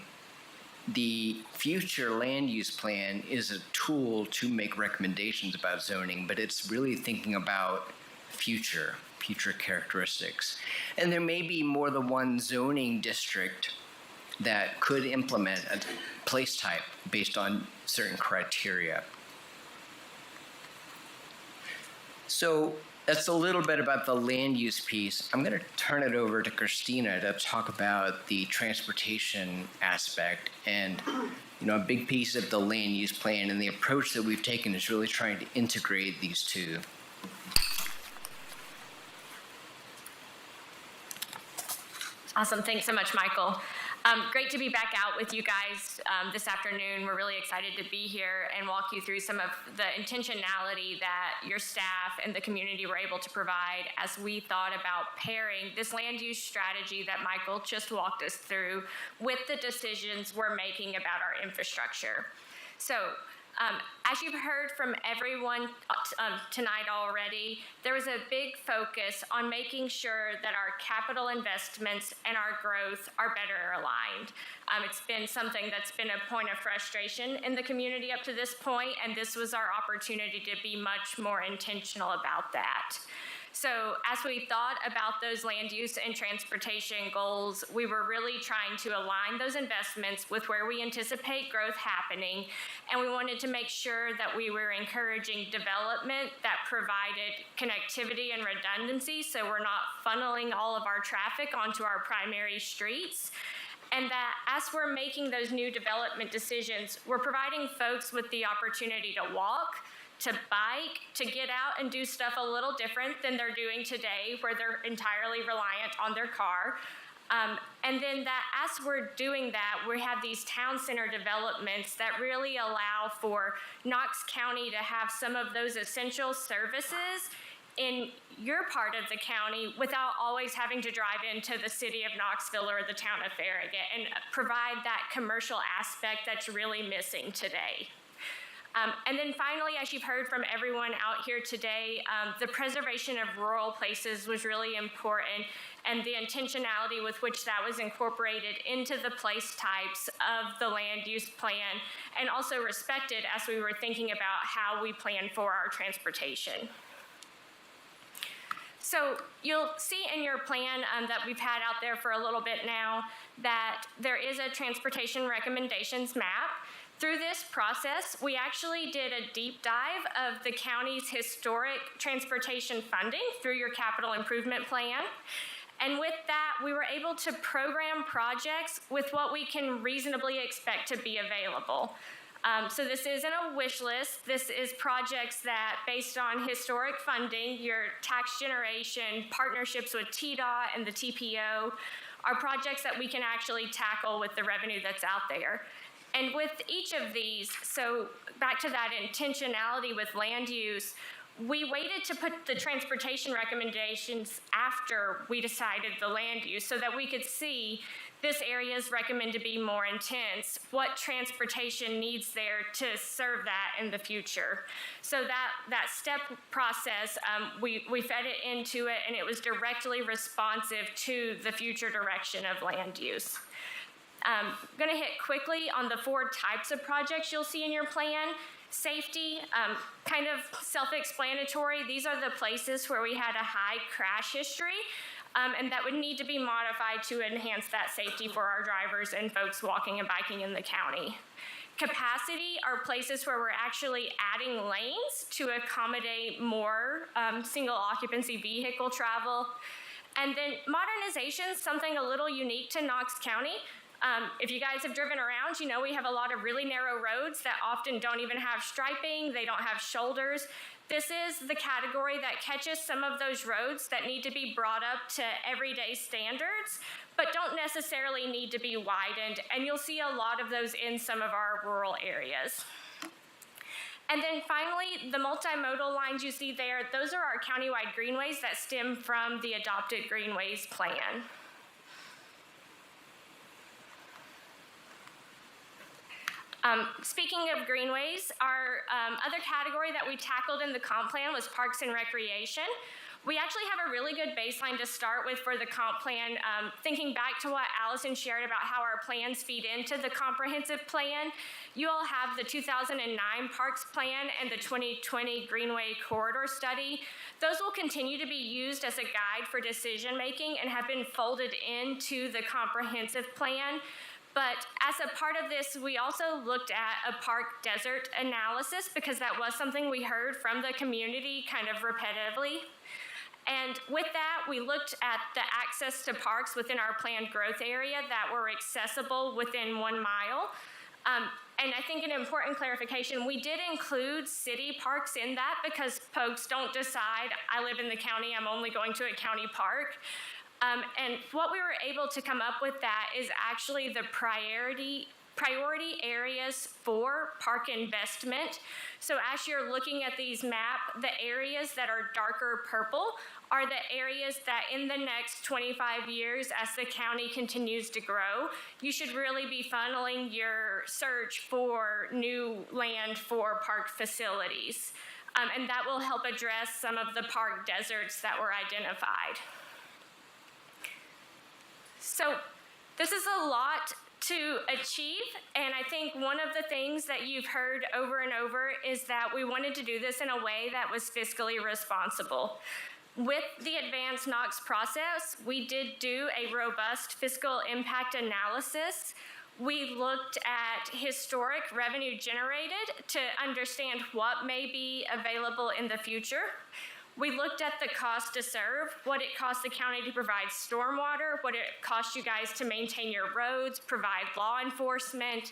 the future land use plan is a tool to make recommendations about zoning, but it's really thinking about future characteristics. And there may be more than one zoning district that could implement a place type based on certain criteria. So that's a little bit about the land use piece. I'm going to turn it over to Christina to talk about the transportation aspect. And, a big piece of the land use plan and the approach that we've taken is really trying to integrate these two. Awesome. Thanks so much, Michael. Great to be back out with you guys this afternoon. We're really excited to be here and walk you through some of the intentionality that your staff and the community were able to provide as we thought about pairing this land use strategy that Michael just walked us through with the decisions we're making about our infrastructure. So, as you've heard from everyone tonight already, there was a big focus on making sure that our capital investments and our growth are better aligned. It's been something that's been a point of frustration in the community up to this point, and this was our opportunity to be much more intentional about that. So as we thought about those land use and transportation goals, we were really trying to align those investments with where we anticipate growth happening, and we wanted to make sure that we were encouraging development that provided connectivity and redundancy, so we're not funneling all of our traffic onto our primary streets. And that as we're making those new development decisions, we're providing folks with the opportunity to walk, to bike, to get out and do stuff a little different than they're doing today, where they're entirely reliant on their car. And then that as we're doing that, we have these town center developments that really allow for Knox County to have some of those essential services in your part of the county without always having to drive into the city of Knoxville or the town of Farragut, and provide that commercial aspect that's really missing today. And then finally, as you've heard from everyone out here today, the preservation of rural places was really important, and the intentionality with which that was incorporated into the place types of the land use plan, and also respected as we were thinking about how we plan for our transportation. So you'll see in your plan that we've had out there for a little bit now that there is a transportation recommendations map. Through this process, we actually did a deep dive of the county's historic transportation funding through your capital improvement plan. And with that, we were able to program projects with what we can reasonably expect to be available. So this isn't a wish list. This is projects that, based on historic funding, your tax generation, partnerships with TDOT and the TPO, are projects that we can actually tackle with the revenue that's out there. And with each of these, so back to that intentionality with land use, we waited to put the transportation recommendations after we decided the land use so that we could see this area is recommended to be more intense, what transportation needs there to serve that in the future. So that step process, we fed it into it, and it was directly responsive to the future direction of land use. I'm going to hit quickly on the 4 types of projects you'll see in your plan. Safety, kind of self-explanatory. These are the places where we had a high crash history, and that would need to be modified to enhance that safety for our drivers and folks walking and biking in the county. Capacity are places where we're actually adding lanes to accommodate more single occupancy vehicle travel. And then modernization, something a little unique to Knox County. If you guys have driven around, you know we have a lot of really narrow roads that often don't even have striping, they don't have shoulders. This is the category that catches some of those roads that need to be brought up to everyday standards, but don't necessarily need to be widened, and you'll see a lot of those in some of our rural areas. And then finally, the multimodal lines you see there, those are our countywide greenways that stem from the adopted greenways plan. Speaking of greenways, our other category that we tackled in the comp plan was parks and recreation. We actually have a really good baseline to start with for the comp plan. Thinking back to what Allison shared about how our plans feed into the comprehensive plan, you all have the 2009 Parks Plan and the 2020 Greenway Corridor Study. Those will continue to be used as a guide for decision making and have been folded into the comprehensive plan. But as a part of this, we also looked at a park desert analysis because that was something we heard from the community kind of repetitively. And with that, we looked at the access to parks within our planned growth area that were accessible within 1 mile. And I think an important clarification, we did include city parks in that because folks don't decide, I live in the county, I'm only going to a county park. And what we were able to come up with that is actually the priority areas for park investment. So as you're looking at these maps, the areas that are darker purple are the areas that in the next 25 years, as the county continues to grow, you should really be funneling your search for new land for park facilities. And that will help address some of the park deserts that were identified. So this is a lot to achieve, and I think one of the things that you've heard over and over is that we wanted to do this in a way that was fiscally responsible. With the advanced Knox process, we did do a robust fiscal impact analysis. We looked at historic revenue generated to understand what may be available in the future. We looked at the cost to serve, what it costs the county to provide stormwater, what it costs you guys to maintain your roads, provide law enforcement,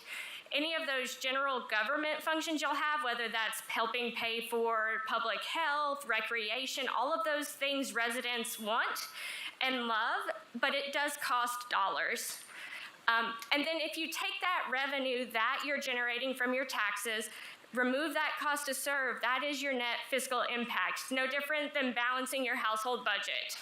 any of those general government functions you'll have, whether that's helping pay for public health, recreation, all of those things residents want and love, but it does cost dollars. And then if you take that revenue that you're generating from your taxes, remove that cost to serve, that is your net fiscal impact. It's no different than balancing your household budget.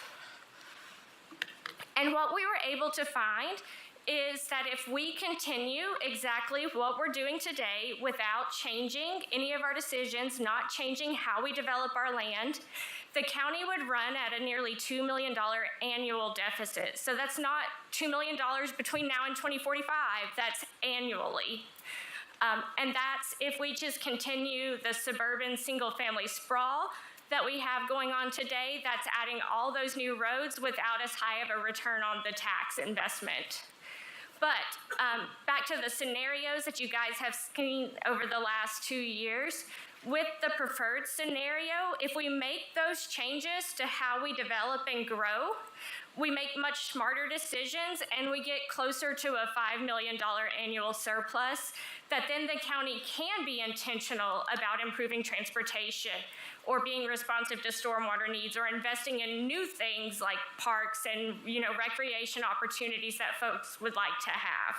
And what we were able to find is that if we continue exactly what we're doing today without changing any of our decisions, not changing how we develop our land, the county would run at a nearly $2 million annual deficit. So that's not $2 million between now and 2045, that's annually. And that's if we just continue the suburban single-family sprawl that we have going on today, that's adding all those new roads without as high of a return on the tax investment. But back to the scenarios that you guys have seen over the last 2 years, with the preferred scenario, if we make those changes to how we develop and grow, we make much smarter decisions and we get closer to a $5 million annual surplus that then the county can be intentional about improving transportation or being responsive to stormwater needs or investing in new things like parks and recreation opportunities that folks would like to have.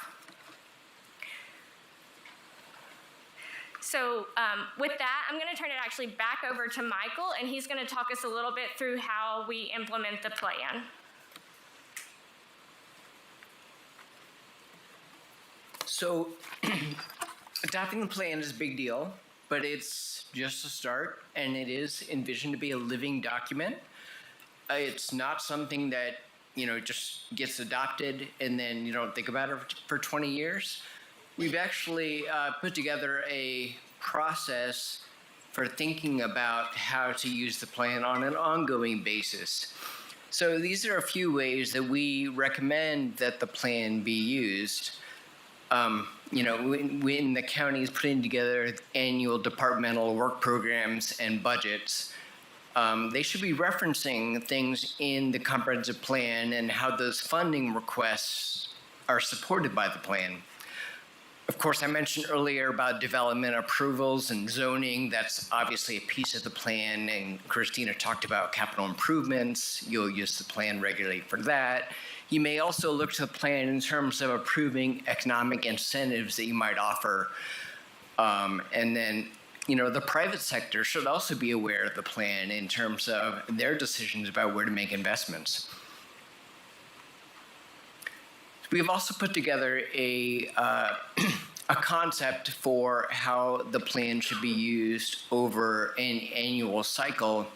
So with that, I'm going to turn it actually back over to Michael, and he's going to talk us a little bit through how we implement the plan. So adopting the plan is a big deal, but it's just a start, and it is envisioned to be a living document. It's not something that, just gets adopted and then you don't think about it for 20 years. We've actually put together a process for thinking about how to use the plan on an ongoing basis. So these are a few ways that we recommend that the plan be used. When the county is putting together annual departmental work programs and budgets, they should be referencing things in the comprehensive plan and how those funding requests are supported by the plan. Of course, I mentioned earlier about development approvals and zoning. That's obviously a piece of the plan, and Christina talked about capital improvements. You'll use the plan regularly for that. You may also look to the plan in terms of approving economic incentives that you might offer. And then, the private sector should also be aware of the plan in terms of their decisions about where to make investments. We've also put together a concept for how the plan should be used over an annual cycle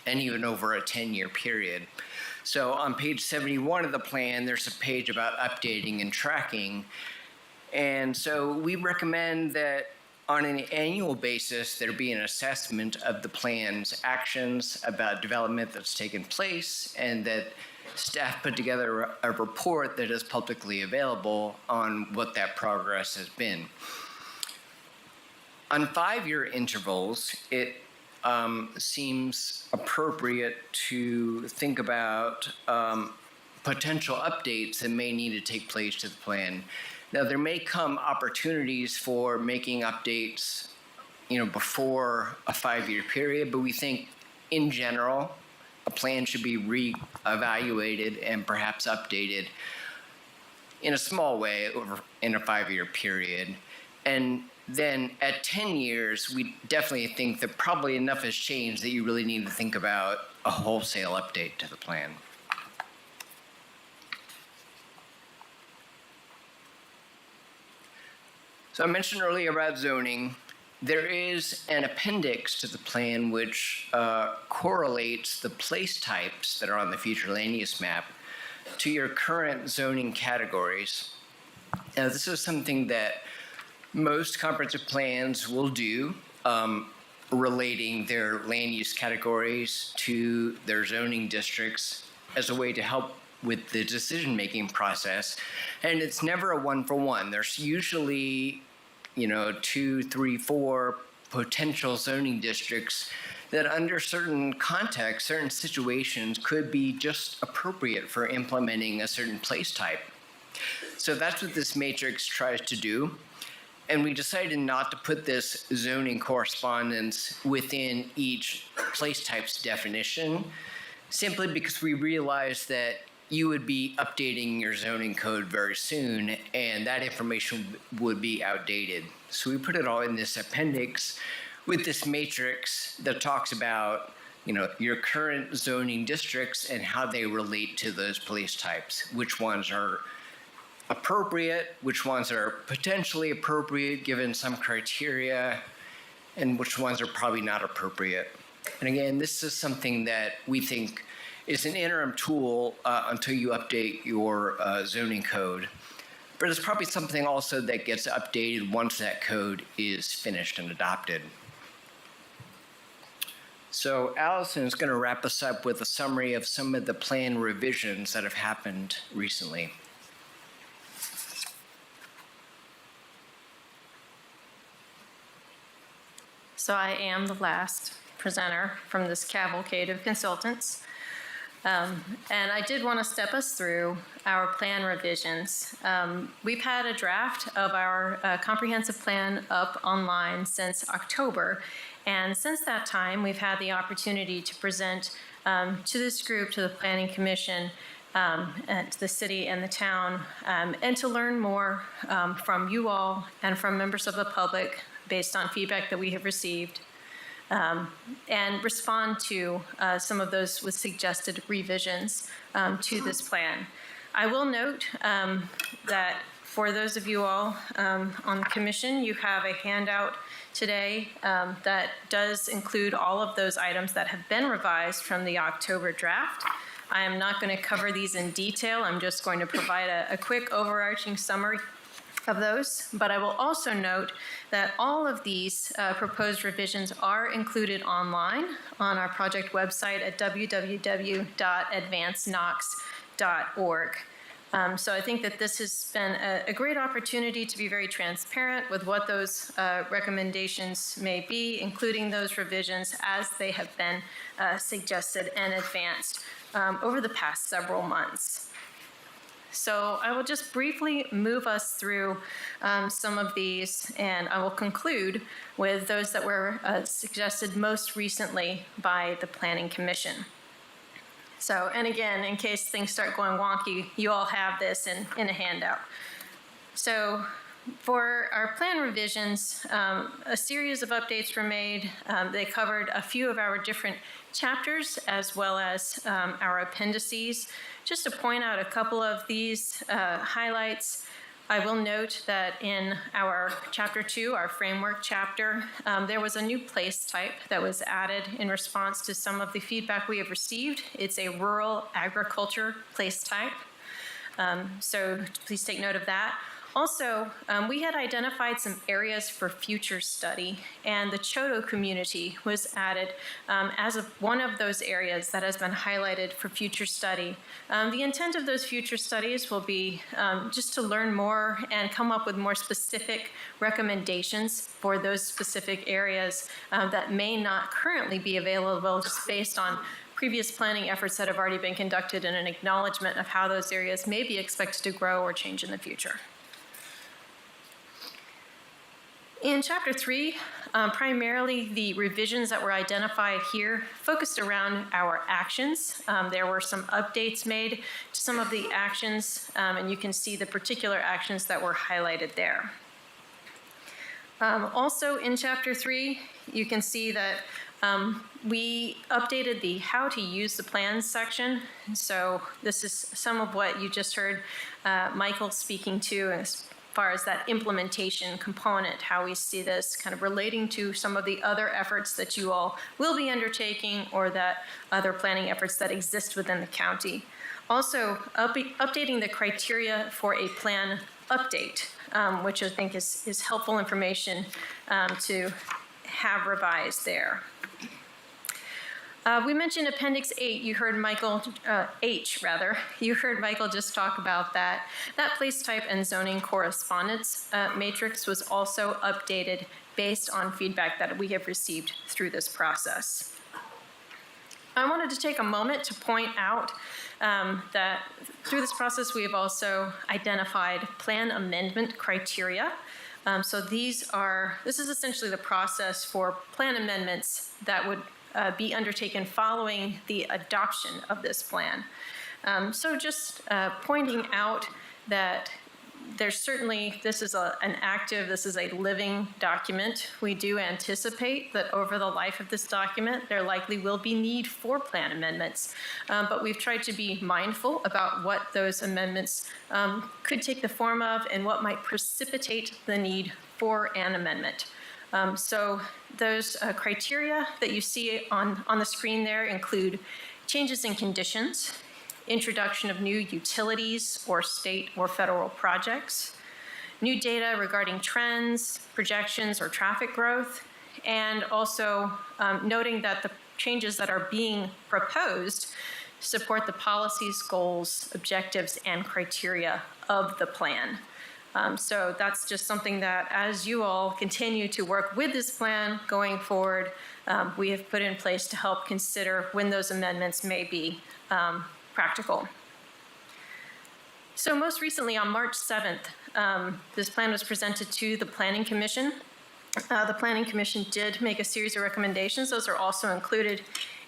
and even over a 10-year period. So on page 71 of the plan, there's a page about updating and tracking. And so we recommend that on an annual basis, there be an assessment of the plan's actions about development that's taken place, and that staff put together a report that is publicly available on what that progress has been. On 5-year intervals, it seems appropriate to think about potential updates that may need to take place to the plan. Now, there may come opportunities for making updates, before a 5-year period, but we think in general, a plan should be re-evaluated and perhaps updated in a small way in a 5-year period. And then at 10 years, we definitely think that probably enough has changed that you really need to think about a wholesale update to the plan. So I mentioned earlier about zoning. There is an appendix to the plan which correlates the place types that are on the future land use map to your current zoning categories. Now, this is something that most comprehensive plans will do, relating their land use categories to their zoning districts as a way to help with the decision-making process. And it's never a one-for-one. There's usually 2, 3, 4 potential zoning districts that under certain contexts, certain situations could be just appropriate for implementing a certain place type. So that's what this matrix tries to do. And we decided not to put this zoning correspondence within each place type's definition, simply because we realized that you would be updating your zoning code very soon, and that information would be outdated. So we put it all in this appendix with this matrix that talks about, your current zoning districts and how they relate to those place types, which ones are appropriate, which ones are potentially appropriate given some criteria, and which ones are probably not appropriate. And again, this is something that we think is an interim tool until you update your zoning code. But it's probably something also that gets updated once that code is finished and adopted. So Allison is going to wrap us up with a summary of some of the plan revisions that have happened recently. So I am the last presenter from this cavalcade of consultants. And I did want to step us through our plan revisions. We've had a draft of our comprehensive plan up online since October. And since that time, we've had the opportunity to present to this group, to the Planning Commission, and to the city and the town, and to learn more from you all and from members of the public based on feedback that we have received. And respond to some of those with suggested revisions to this plan. I will note that for those of you all on the commission, you have a handout today that does include all of those items that have been revised from the October draft. I am not going to cover these in detail. I'm just going to provide a quick overarching summary of those, but I will also note that all of these proposed revisions are included online on our project website at www.advanceknox.org. So I think that this has been a great opportunity to be very transparent with what those recommendations may be, including those revisions as they have been suggested and advanced over the past several months. So I will just briefly move us through some of these, and I will conclude with those that were suggested most recently by the Planning Commission. So, and again, in case things start going wonky, you all have this in a handout. So for our plan revisions, a series of updates were made. They covered a few of our different chapters as well as our appendices. Just to point out a couple of these highlights, I will note that in our Chapter 2, our framework chapter, there was a new place type that was added in response to some of the feedback we have received. It's a rural agriculture place type. So please take note of that. Also, we had identified some areas for future study, and the Choto community was added as one of those areas that has been highlighted for future study. The intent of those future studies will be just to learn more and come up with more specific recommendations for those specific areas that may not currently be available just based on previous planning efforts that have already been conducted and an acknowledgement of how those areas may be expected to grow or change in the future. In Chapter 3, primarily the revisions that were identified here focused around our actions. There were some updates made to some of the actions, and you can see the particular actions that were highlighted there. Also in Chapter 3, you can see that we updated the how to use the plans section. So this is some of what you just heard Michael speaking to as far as that implementation component, how we see this kind of relating to some of the other efforts that you all will be undertaking or that other planning efforts that exist within the county. Also, updating the criteria for a plan update, which I think is helpful information to have revised there. We mentioned Appendix 8. You heard Michael, H rather. You heard Michael just talk about that. That place type and zoning correspondence matrix was also updated based on feedback that we have received through this process. I wanted to take a moment to point out that through this process we have also identified plan amendment criteria. So this is essentially the process for plan amendments that would be undertaken following the adoption of this plan. So just pointing out that there's certainly, this is a living document. We do anticipate that over the life of this document, there likely will be need for plan amendments. But we've tried to be mindful about what those amendments could take the form of and what might precipitate the need for an amendment. So those criteria that you see on the screen there include changes in conditions, introduction of new utilities or state or federal projects, new data regarding trends, projections, or traffic growth, and also noting that the changes that are being proposed support the policies, goals, objectives, and criteria of the plan. So that's just something that as you all continue to work with this plan going forward, we have put in place to help consider when those amendments may be practical. So most recently on March 7th, this plan was presented to the Planning Commission. The Planning Commission did make a series of recommendations. Those are also included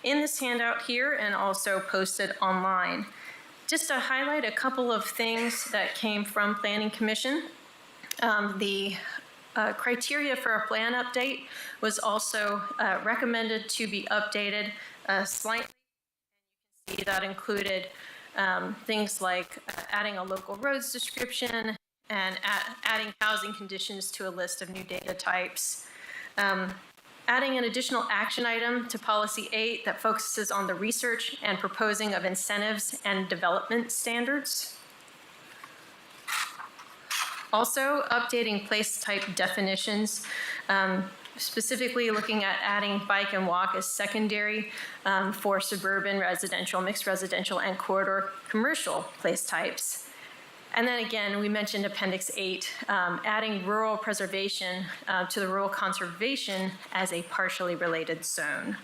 in this handout here and also posted online. Just to highlight a couple of things that came from Planning Commission, the criteria for a plan update was also recommended to be updated slightly. You can see that included things like adding a local roads description and adding housing conditions to a list of new data types. Adding an additional action item to Policy 8 that focuses on the research and proposing of incentives and development standards. Also, updating place type definitions, specifically looking at adding bike and walk as secondary for suburban residential, mixed residential, and corridor commercial place types. And then again, we mentioned Appendix 8, adding rural preservation to the rural conservation as a partially related zone.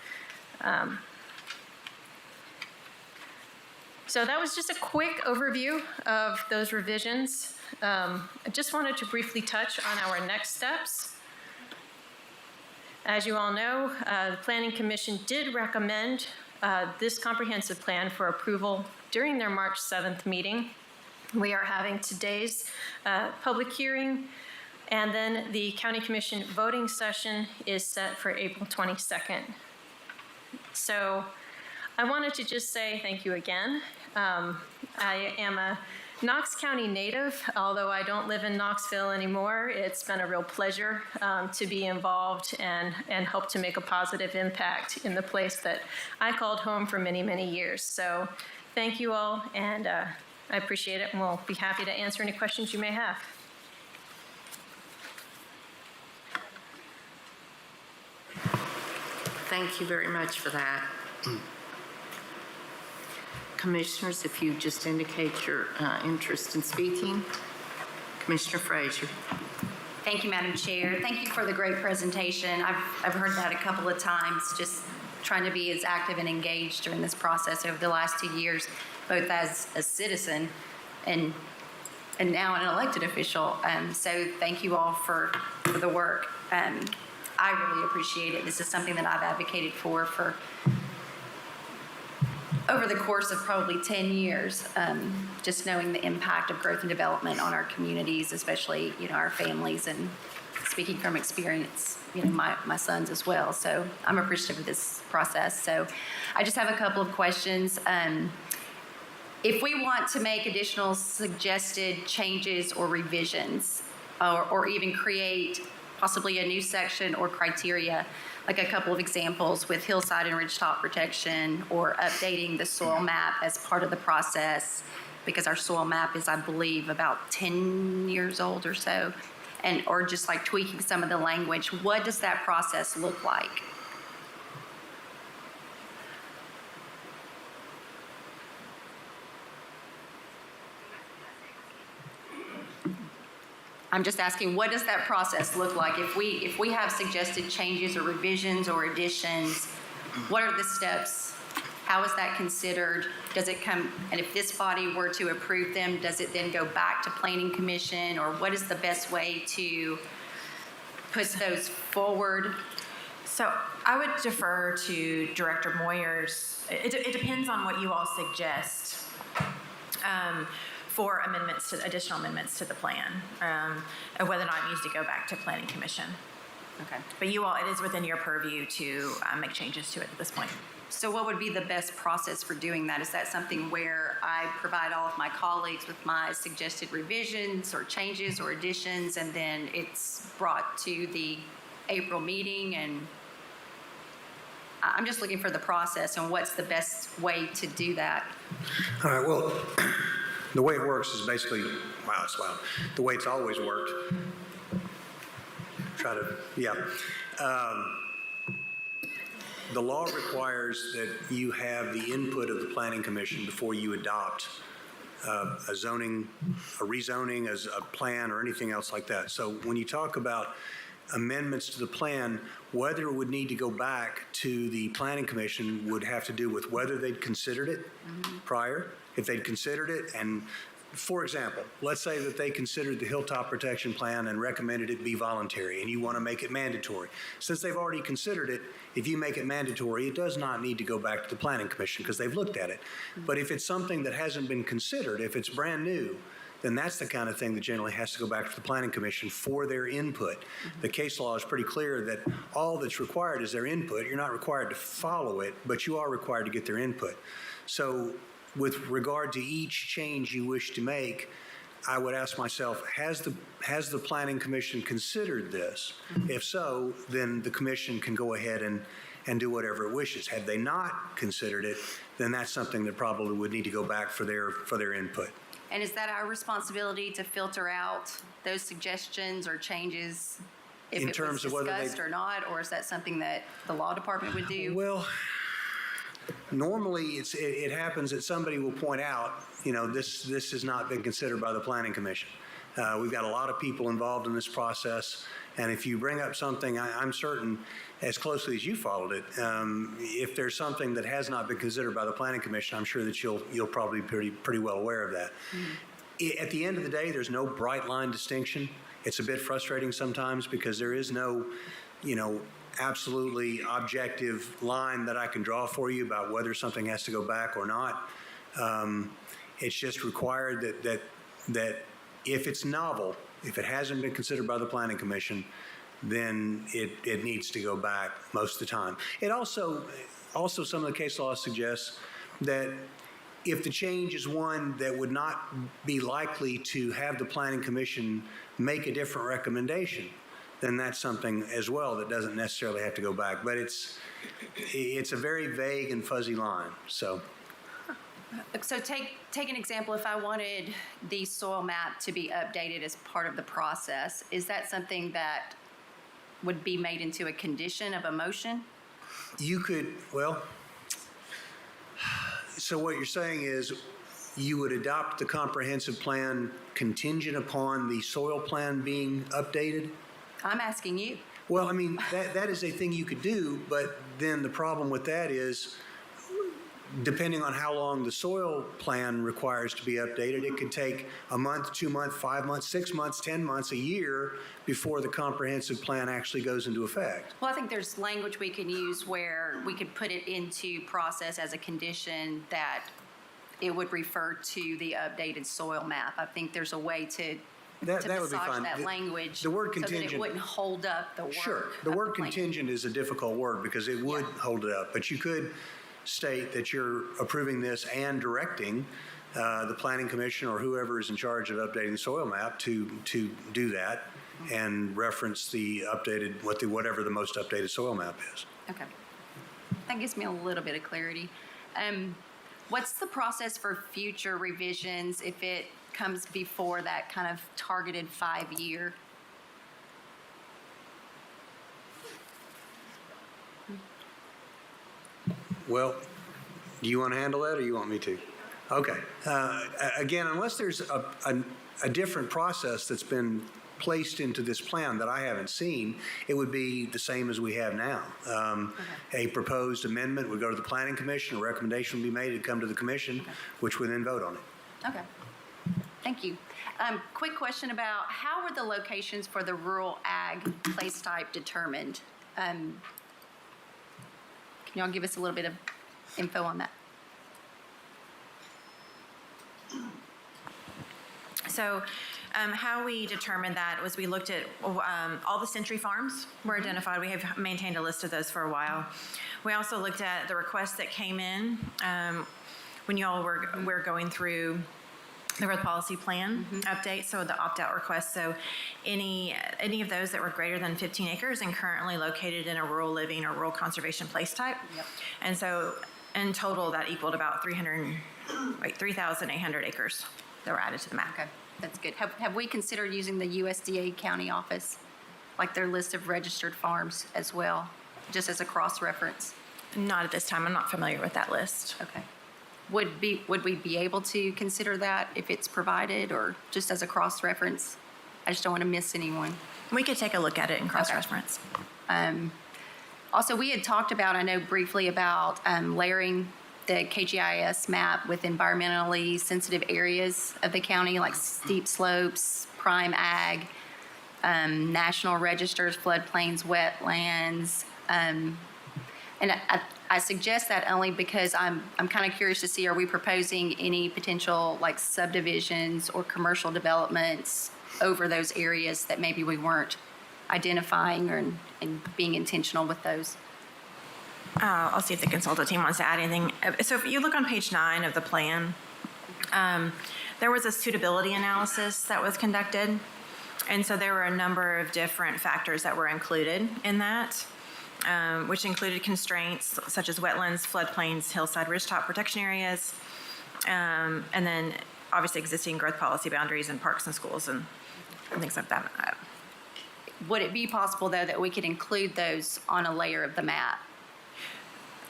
So that was just a quick overview of those revisions. I just wanted to briefly touch on our next steps. As you all know, the Planning Commission did recommend this comprehensive plan for approval during their March 7th meeting. We are having today's public hearing, and then the County Commission voting session is set for April 22nd. So I wanted to just say thank you again. I am a Knox County native, although I don't live in Knoxville anymore. It's been a real pleasure to be involved and help to make a positive impact in the place that I called home for many, many years. So thank you all, and I appreciate it, and we'll be happy to answer any questions you may have. Thank you very much for that. Commissioners, if you just indicate your interest in speaking. Commissioner Frazier. Thank you, Madam Chair. Thank you for the great presentation. I've heard that a couple of times, just trying to be as active and engaged during this process over the last 2 years, both as a citizen and now an elected official. So thank you all for the work. I really appreciate it. This is something that I've advocated for over the course of probably 10 years, just knowing the impact of growth and development on our communities, especially, our families, and speaking from experience, my sons as well. So I'm appreciative of this process. So I just have a couple of questions. If we want to make additional suggested changes or revisions, or even create possibly a new section or criteria, like a couple of examples with hillside and ridgetop protection, or updating the soil map as part of the process, because our soil map is, I believe, about 10 years old or so, or just like tweaking some of the language. What does that process look like? I'm just asking, what does that process look like? If we have suggested changes or revisions or additions, what are the steps? How is that considered? Does it come, and if this body were to approve them, does it then go back to Planning Commission, or what is the best way to push those forward? So I would defer to Director Moyers. It depends on what you all suggest for additional amendments to the plan, and whether or not it needs to go back to Planning Commission. Okay. But you all, it is within your purview to make changes to it at this point. So what would be the best process for doing that? Is that something where I provide all of my colleagues with my suggested revisions or changes or additions, and then it's brought to the April meeting? And I'm just looking for the process and what's the best way to do that. All right, well, the way it works is basically, wow, it's loud. The way it's always worked. The law requires that you have the input of the Planning Commission before you adopt a rezoning, as a plan, or anything else like that. So when you talk about amendments to the plan, whether it would need to go back to the Planning Commission would have to do with whether they'd considered it prior. If they'd considered it, and for example, let's say that they considered the hilltop protection plan and recommended it be voluntary, and you want to make it mandatory. Since they've already considered it, if you make it mandatory, it does not need to go back to the Planning Commission because they've looked at it. But if it's something that hasn't been considered, if it's brand new, then that's the kind of thing that generally has to go back to the Planning Commission for their input. The case law is pretty clear that all that's required is their input. You're not required to follow it, but you are required to get their input. So with regard to each change you wish to make, I would ask myself, has the Planning Commission considered this? If so, then the Commission can go ahead and do whatever it wishes. Had they not considered it, then that's something that probably would need to go back for their input. And is that our responsibility to filter out those suggestions or changes if In it terms was of whether discussed or not? Or is that something that the law department would do? Well, normally it happens that somebody will point out, this has not been considered by the Planning Commission. We've got a lot of people involved in this process, and if you bring up something, I'm certain, as closely as you followed it, if there's something that has not been considered by the Planning Commission, I'm sure that you'll probably be pretty well aware of that. At the end of the day, there's no bright line distinction. It's a bit frustrating sometimes because there is no, absolutely objective line that I can draw for you about whether something has to go back or not. It's just required that if it's novel, if it hasn't been considered by the Planning Commission, then it needs to go back most of the time. It also some of the case law suggests that if the change is one that would not be likely to have the Planning Commission make a different recommendation, then that's something as well that doesn't necessarily have to go back. But it's a very vague and fuzzy line, so. So take an example, if I wanted the soil map to be updated as part of the process, is that something that would be made into a condition of a motion? You could, well, so what you're saying is you would adopt the comprehensive plan contingent upon the soil plan being updated? I'm asking you. Well, I mean, that is a thing you could do, but then the problem with that is, depending on how long the soil plan requires to be updated, it could take a month, 2 months, 5 months, 6 months, 10 months, a year before the comprehensive plan actually goes into effect. Well, I think there's language we can use where we could put it into process as a condition that it would refer to the updated soil map. I think there's a way to That would be massage fine. that language The word so that contingent. it wouldn't hold up the work. Sure. The of word plan. contingent is a difficult word because it would hold it up, but you could state that you're approving this and directing the Planning Commission or whoever is in charge of updating the soil map to do that and reference the updated, whatever the most updated soil map is. Okay. That gives me a little bit of clarity. What's the process for future revisions if it comes before that kind of targeted 5-year? Well, do you want to handle that or you want me to? Okay. Again, unless there's a different process that's been placed into this plan that I haven't seen, it would be the same as we have now. A proposed amendment would go to the Planning Commission, a recommendation would be made, it'd come to the Commission, which would then vote on it. Okay. Thank you. Quick question about how were the locations for the rural ag place type determined? Can y'all give us a little bit of info on that? So how we determined that was we looked at all the Century Farms were identified. We have maintained a list of those for a while. We also looked at the requests that came in when y'all were going through the growth policy plan update, so the opt-out requests. So any of those that were greater than 15 acres and currently located in a rural living or rural conservation place type. Yep. And so in total, that equaled about 3,800 acres that were added to the map. Okay, that's good. Have we considered using the USDA county office, like their list of registered farms as well, just as a cross-reference? Not at this time. I'm not familiar with that list. Okay. Would we be able to consider that if it's provided or just as a cross-reference? I just don't want to miss anyone. We could take a look at it and cross-reference. Also, we had talked about, I know briefly about layering the KGIS map with environmentally sensitive areas of the county, like steep slopes, prime ag, national registers, floodplains, wetlands. And I suggest that only because I'm kind of curious to see, are we proposing any potential like subdivisions or commercial developments over those areas that maybe we weren't identifying and being intentional with those? I'll see if the consultant team wants to add anything. So if you look on page 9 of the plan, there was a suitability analysis that was conducted. And so there were a number of different factors that were included in that, which included constraints such as wetlands, floodplains, hillside ridgetop protection areas, and then obviously existing growth policy boundaries and parks and schools and things like that. Would it be possible, though, that we could include those on a layer of the map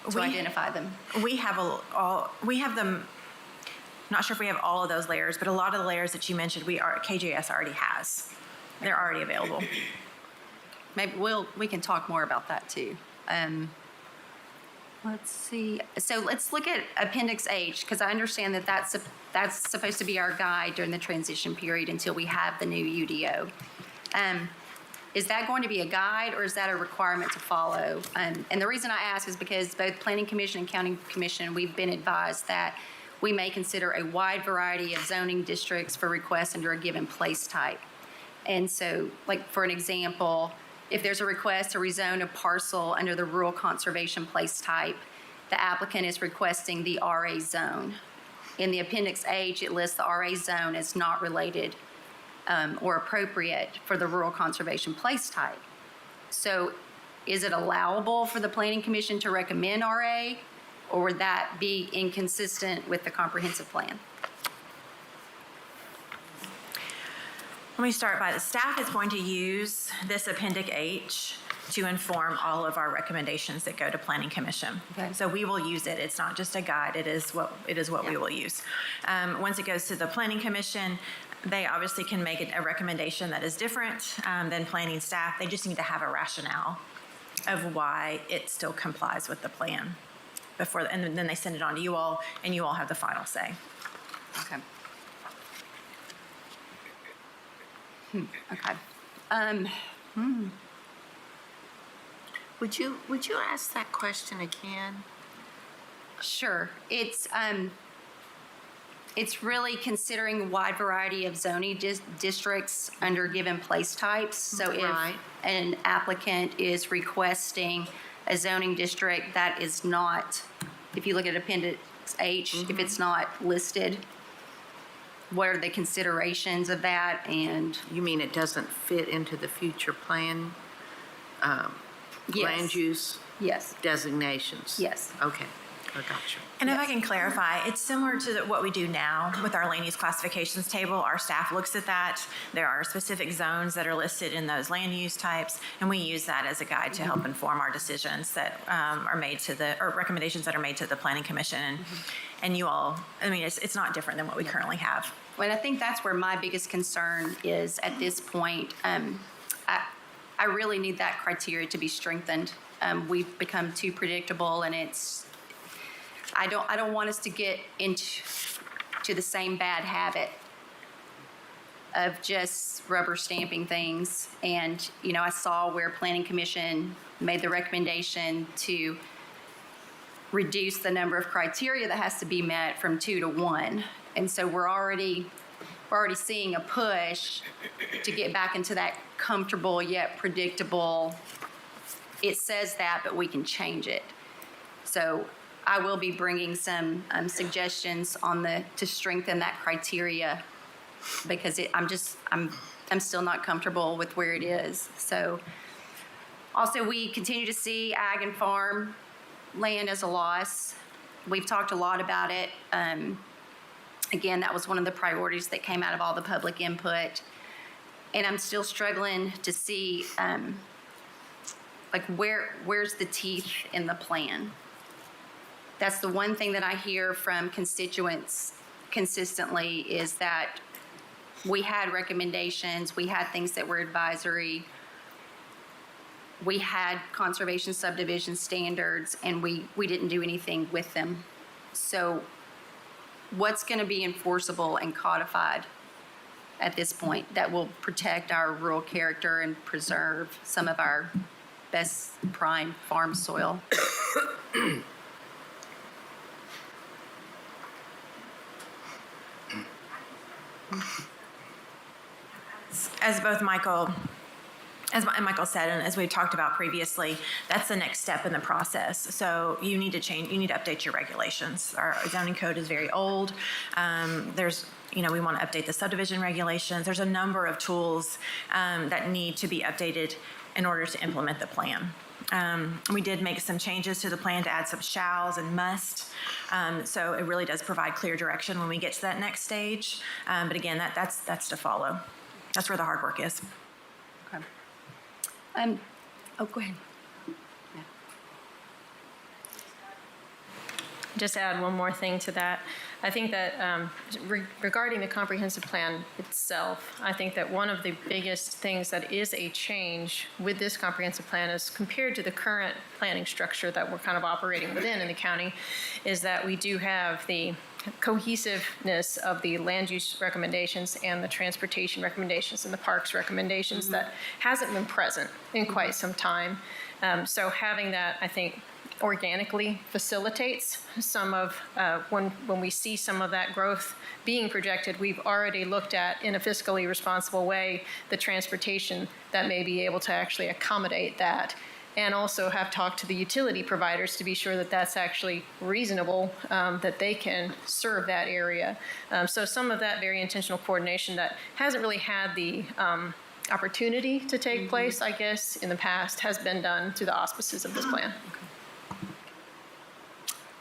to identify them? We have them. Not sure if we have all of those layers, but a lot of the layers that you mentioned, KJS already has. They're already available. Maybe we can talk more about that too. Let's see. So let's look at Appendix H, because I understand that that's supposed to be our guide during the transition period until we have the new UDO. Is that going to be a guide or is that a requirement to follow? And the reason I ask is because both Planning Commission and County Commission, we've been advised that we may consider a wide variety of zoning districts for requests under a given place type. And so, like for an example, if there's a request to rezone a parcel under the rural conservation place type, the applicant is requesting the RA zone. in the Appendix H, it lists the RA zone as not related or appropriate for the rural conservation place type. So is it allowable for the Planning Commission to recommend RA, or would that be inconsistent with the comprehensive plan? Let me start by the staff is going to use this Appendix H to inform all of our recommendations that go to Planning Commission. Okay. So we will use it. It's not just a guide. It is what we will use. Once it goes to the Planning Commission, they obviously can make a recommendation that is different than planning staff. They just need to have a rationale of why it still complies with the plan before, and then they send it on to you all, and you all have the final say. Okay. Okay. Would you ask that question again? Sure. It's really considering a wide variety of zoning districts under given place types. So Right. if an applicant is requesting a zoning district that is not, if you look at Appendix H, if it's not listed, what are the considerations of that? And You mean it doesn't fit into the future plan, Yes. land use yes, designations? yes. Okay, I got you. And if I can clarify, it's similar to what we do now with our land use classifications table. Our staff looks at that. There are specific zones that are listed in those land use types, and we use that as a guide to help inform our decisions that are made to or recommendations that are made to the Planning Commission. And you all, I mean, it's not different than what we currently have. Well, I think that's where my biggest concern is at this point. I really need that criteria to be strengthened. We've become too predictable, and I don't want us to get into the same bad habit of just rubber stamping things. And, I saw where Planning Commission made the recommendation to reduce the number of criteria that has to be met from 2 to 1. And so we're already seeing a push to get back into that comfortable yet predictable. It says that, but we can change it. So I will be bringing some suggestions to strengthen that criteria, because I'm still not comfortable with where it is. So also, we continue to see ag and farm land as a loss. We've talked a lot about it. Again, that was one of the priorities that came out of all the public input. And I'm still struggling to see where's the teeth in the plan. That's the one thing that I hear from constituents consistently, is that we had recommendations, we had things that were advisory, we had conservation subdivision standards, and we didn't do anything with them. So what's going to be enforceable and codified at this point that will protect our rural character and preserve some of our best prime farm soil? As Michael said, and as we talked about previously, that's the next step in the process. So you need to update your regulations. Our zoning code is very old. We want to update the subdivision regulations. There's a number of tools that need to be updated in order to implement the plan. We did make some changes to the plan to add some shalls and must. So it really does provide clear direction when we get to that next stage. But again, that's to follow. That's where the hard work is. Okay. Go ahead. Yeah. Just add one more thing to that. I think that regarding the comprehensive plan itself, I think that one of the biggest things that is a change with this comprehensive plan is compared to the current planning structure that we're kind of operating within in the county, is that we do have the cohesiveness of the land use recommendations and the transportation recommendations and the parks recommendations that hasn't been present in quite some time. So having that, I think, organically facilitates some of, when we see some of that growth being projected, we've already looked at, in a fiscally responsible way, the transportation that may be able to actually accommodate that. and also have talked to the utility providers to be sure that that's actually reasonable, that they can serve that area. So some of that very intentional coordination that hasn't really had the opportunity to take place, I guess, in the past, has been done through the auspices of this plan.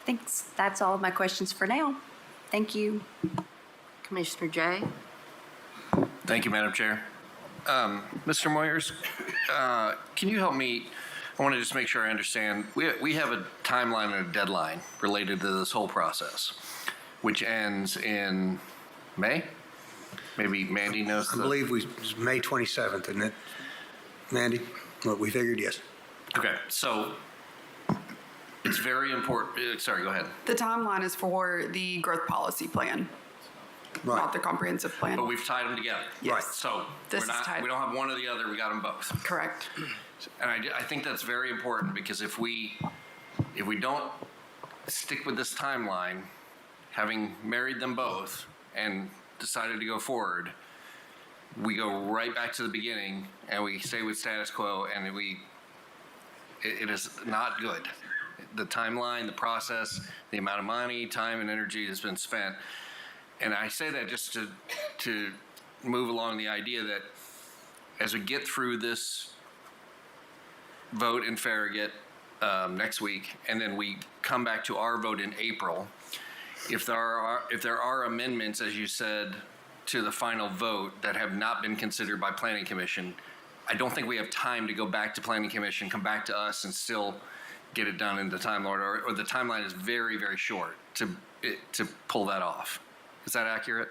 Thanks. That's all of my questions for now. Thank you. Commissioner Jay? Thank you, Madam Chair. Mr. Moyers, can you help me? I want to just make sure I understand. We have a timeline and a deadline related to this whole process, which ends in May? Maybe Mandy knows. I believe it's May 27th, isn't it? Mandy? What we figured, yes. Okay, so it's very important. Sorry, go ahead. The timeline is for the growth policy plan, not the comprehensive plan. But we've tied them together. Yes. Right. So This is tied. we don't have one or the other. We got them both. Correct. And I think that's very important because if we don't stick with this timeline, having married them both and decided to go forward, we go right back to the beginning and we stay with status quo, and it is not good. The timeline, the process, the amount of money, time, and energy has been spent. And I say that just to move along the idea that as we get through this vote in Farragut next week, and then we come back to our vote in April, if there are amendments, as you said, to the final vote that have not been considered by Planning Commission, I don't think we have time to go back to Planning Commission, come back to us, and still get it done in the timeline, or the timeline is very, very short to pull that off. Is that accurate?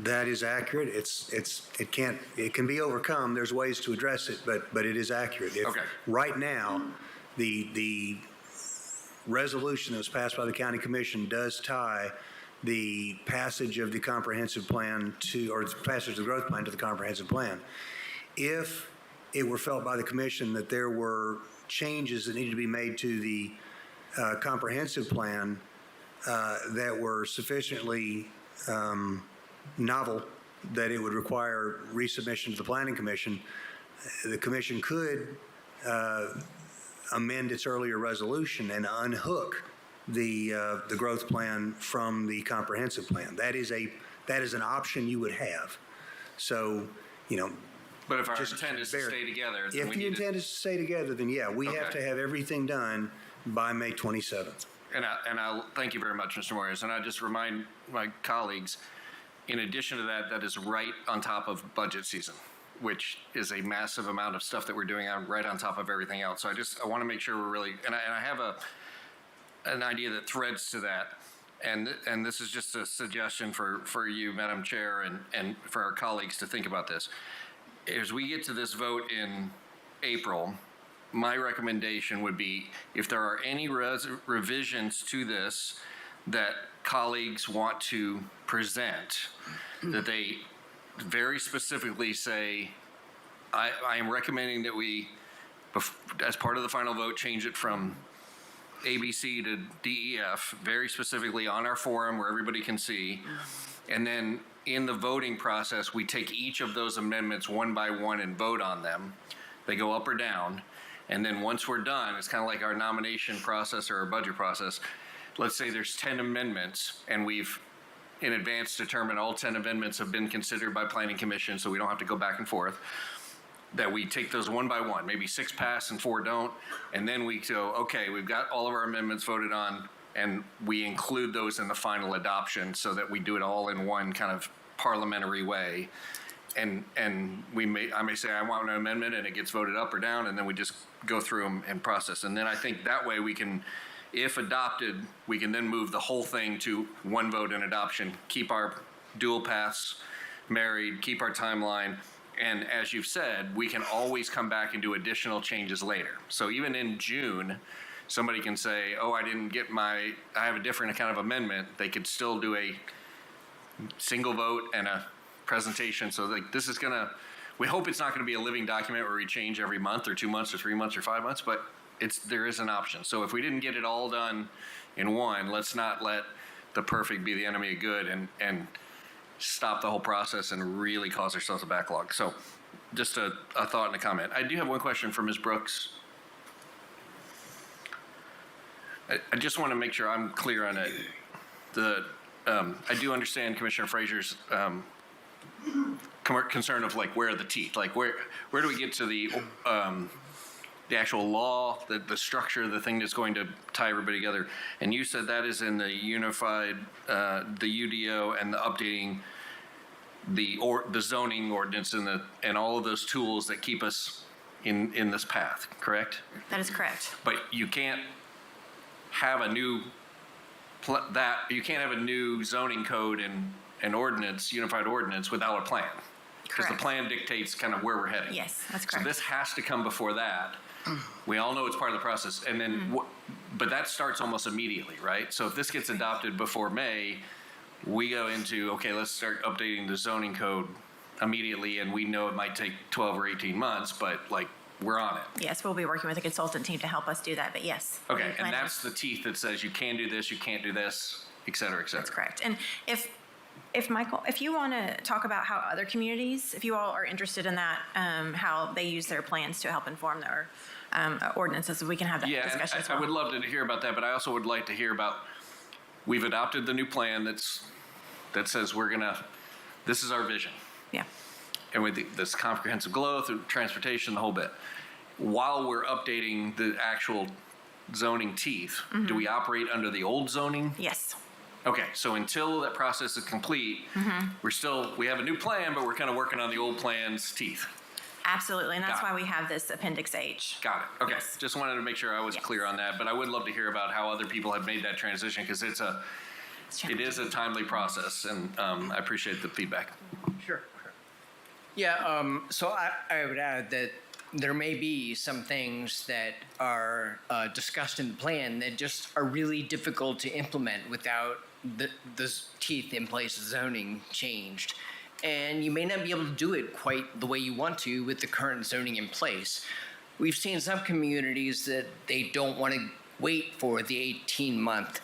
That is accurate. It can be overcome. There's ways to address it, but it is accurate. Okay. Right now, the resolution that was passed by the county commission does tie the passage of the comprehensive plan or the passage of the growth plan to the comprehensive plan. If it were felt by the commission that there were changes that needed to be made to the comprehensive plan that were sufficiently novel that it would require resubmission to the Planning Commission, the commission could amend its earlier resolution and unhook the growth plan from the comprehensive plan. That is an option you would have. So, But if our intent is to stay together, then if you intend to stay together, then yeah, we have to have everything done by May 27th. And I'll thank you very much, Mr. Moyers. And I just remind my colleagues, in addition to that, that is right on top of budget season, which is a massive amount of stuff that we're doing right on top of everything else. So I want to make sure we're really, and I have an idea that threads to that. And this is just a suggestion for you, Madam Chair, and for our colleagues to think about this. As we get to this vote in April, my recommendation would be if there are any revisions to this that colleagues want to present, that they very specifically say, I am recommending that we, as part of the final vote, change it from ABC to DEF, very specifically on our forum where everybody can see. And then in the voting process, we take each of those amendments one by one and vote on them. They go up or down. And then once we're done, it's kind of like our nomination process or our budget process. Let's say there's 10 amendments and we've in advance determined all 10 amendments have been considered by Planning Commission, so we don't have to go back and forth. That we take those one by one, maybe 6 pass and 4 don't. And then we go, okay, we've got all of our amendments voted on, and we include those in the final adoption so that we do it all in one kind of parliamentary way. And I may say I want an amendment and it gets voted up or down, and then we just go through them and process. And then I think that way we can, if adopted, we can then move the whole thing to one vote in adoption, keep our dual paths married, keep our timeline. And as you've said, we can always come back and do additional changes later. So even in June, somebody can say, oh, I have a different kind of amendment. They could still do a single vote and a presentation. So this is we hope it's not gonna be a living document where we change every month or 2 months or 3 months or 5 months, but there is an option. So if we didn't get it all done in one, let's not let the perfect be the enemy of good and stop the whole process and really cause ourselves a backlog. So just a thought and a comment. I do have one question for Ms. Brooks. I just want to make sure I'm clear on it. I do understand Commissioner Frazier's concern of like where are the teeth, like where do we get to the actual law, the structure, the thing that's going to tie everybody together. And you said that is in the unified, the UDO and the updating the zoning ordinance and all of those tools that keep us in this path, correct? That is correct. But you can't have a new zoning code and ordinance, unified ordinance without a plan. Because the Correct. plan dictates kind of where we're heading. Yes, that's correct. So this has to come before that. We all know it's part of the process. And then, but that starts almost immediately, right? So if this gets adopted before May, we go into, okay, let's start updating the zoning code immediately. And we know it might take 12 or 18 months, but like, we're on it. Yes, we'll be working with a consultant team to help us do that, but yes. Okay, we plan and to- that's the teeth that says you can do this, you can't do this, et cetera, et cetera. That's correct. And if Michael, if you want to talk about how other communities, if you all are interested in that, how they use their plans to help inform their ordinances, we can have that Yeah, discussion and as I well. would love to hear about that, but I also would like to hear about, we've adopted the new plan that says this is our vision. Yeah. And with this comprehensive growth, transportation, the whole bit. While we're updating the actual zoning teeth, do we operate under the old zoning? Yes. Okay, so until that process is complete, we have a new plan, but we're kind of working on the old plan's teeth. Absolutely, and that's Got it. why we have this Appendix H. Got it. Okay, just wanted to make sure I was clear on that, but I would love to hear about how other people have made that transition because it is a timely process, and I appreciate the feedback. Sure. Yeah, so I would add that there may be some things that are discussed in the plan that just are really difficult to implement without the teeth in place, zoning changed. And you may not be able to do it quite the way you want to with the current zoning in place. We've seen some communities that they don't want to wait for the 18-month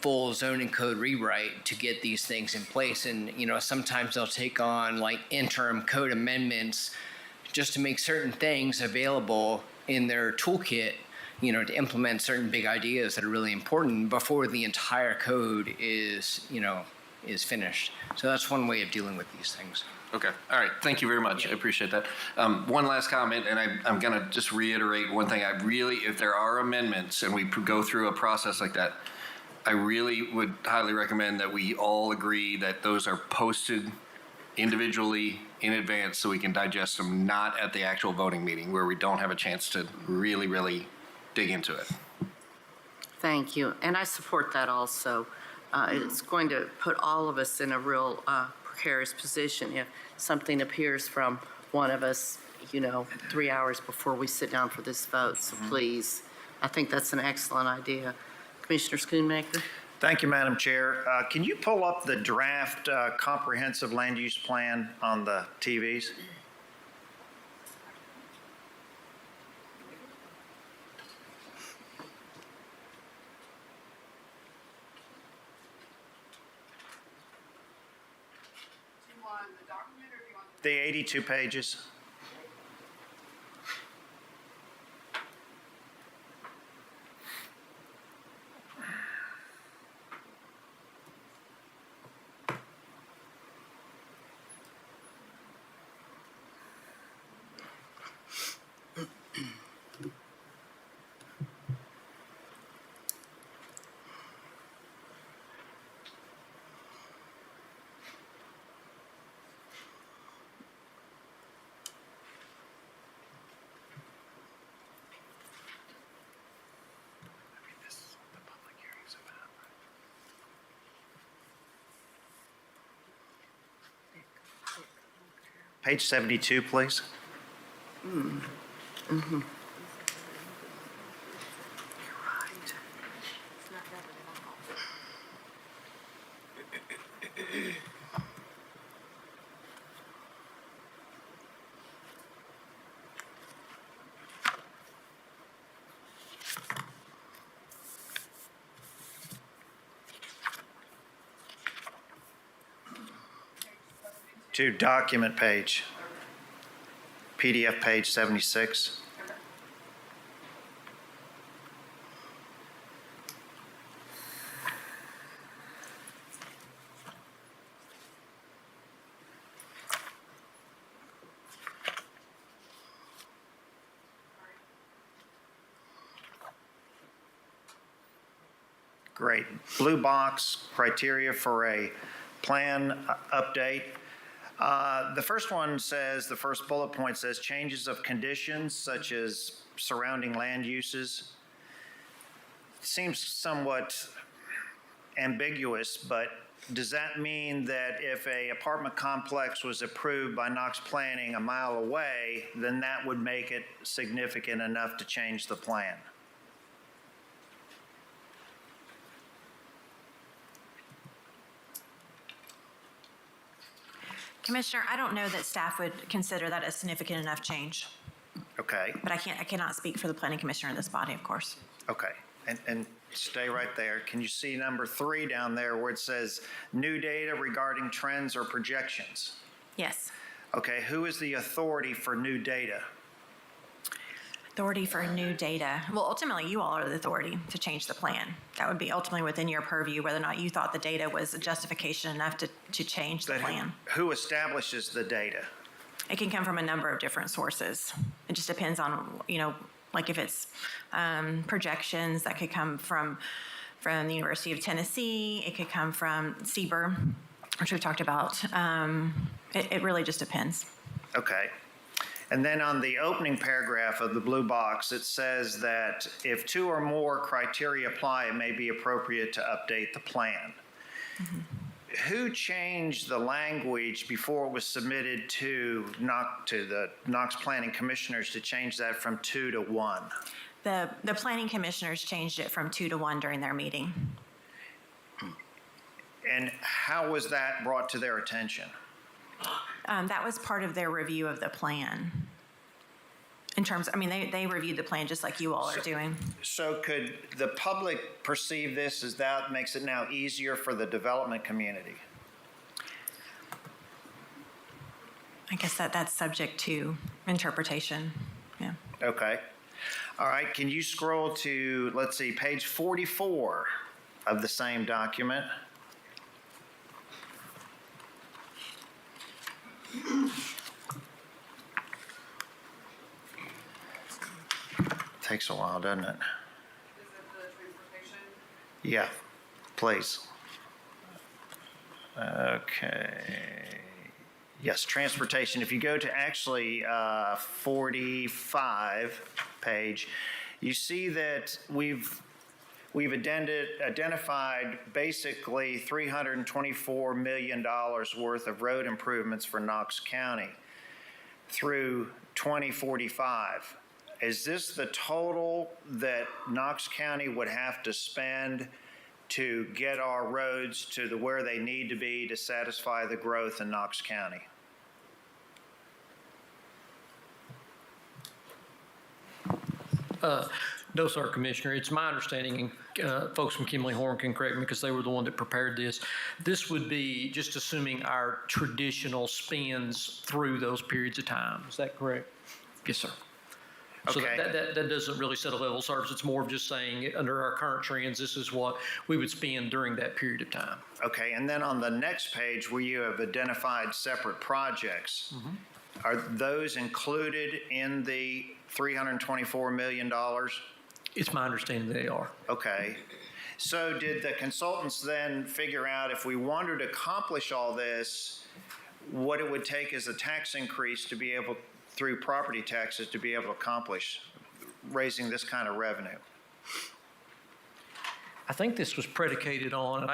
full zoning code rewrite to get these things in place. And, sometimes they'll take on like interim code amendments just to make certain things available in their toolkit, to implement certain big ideas that are really important before the entire code is finished. So that's one way of dealing with these things. Okay, all right, thank you very much, I appreciate that. One last comment, and I'm gonna just reiterate one thing. If there are amendments and we go through a process like that, I really would highly recommend that we all agree that those are posted individually in advance so we can digest them, not at the actual voting meeting where we don't have a chance to really, really dig into it. Thank you, and I support that also. It's going to put all of us in a real precarious position if something appears from one of us, 3 hours before we sit down for this vote. So please, I think that's an excellent idea. Commissioner Schoonmaker? Thank you, Madam Chair. Can you pull up the draft comprehensive land use plan on the TVs? The 82 pages. Page 72, please. To document page, PDF page 76. Great. Blue box, criteria for a plan update. The first one says, the first bullet point says changes of conditions such as surrounding land uses. Seems somewhat ambiguous, but does that mean that if a apartment complex was approved by Knox Planning a mile away, then that would make it significant enough to change the plan? Commissioner, I don't know that staff would consider that a significant enough change, Okay, but I cannot speak for the planning commissioner in this body, of course. okay. And stay right there. Can you see number 3 down there where it says new data regarding trends or projections? Yes. Okay, who is the authority for new data? Authority for new data. Well, ultimately, you all are the authority to change the plan. That would be ultimately within your purview, whether or not you thought the data was justification enough to change the But plan. who establishes the data? It can come from a number of different sources. It just depends on, like if it's projections, that could come from the University of Tennessee. It could come from CBER, which we've talked about. It really just depends. Okay. And then on the opening paragraph of the blue box, it says that if 2 or more criteria apply, it may be appropriate to update the plan. Mm-hmm. Who changed the language before it was submitted to the Knox Planning Commissioners to change that from 2 to 1? The planning commissioners changed it from 2 to 1 during their meeting. And how was that brought to their attention? That was part of their review of the plan. They reviewed the plan just like you all are doing. So could the public perceive this as that makes it now easier for the development community? I guess that's subject to interpretation. Yeah. Okay. All right. Can you scroll to, let's see, page 44 of the same document? Takes a while, doesn't it? Is it the transportation? Yeah, please. Okay. Yes, transportation. If you go to actually 45 page, you see that we've identified basically $324 million worth of road improvements for Knox County through 2045. Is this the total that Knox County would have to spend to get our roads to where they need to be to satisfy the growth in Knox County? No, sir, Commissioner. It's my understanding, and folks from Kimley Horn can correct me because they were the one that prepared this. This would be just assuming our traditional spends through those periods of time. Is that correct? Yes, sir. So Okay. that doesn't really set a level of service. It's more of just saying, under our current trends, this is what we would spend during that period of time. Okay, and then on the next page where you have identified separate projects, are those included in the $324 million? It's my understanding they are. Okay. So did the consultants then figure out if we wanted to accomplish all this, what it would take as a tax increase to be able, through property taxes, to be able to accomplish raising this kind of revenue? I think this was predicated on, and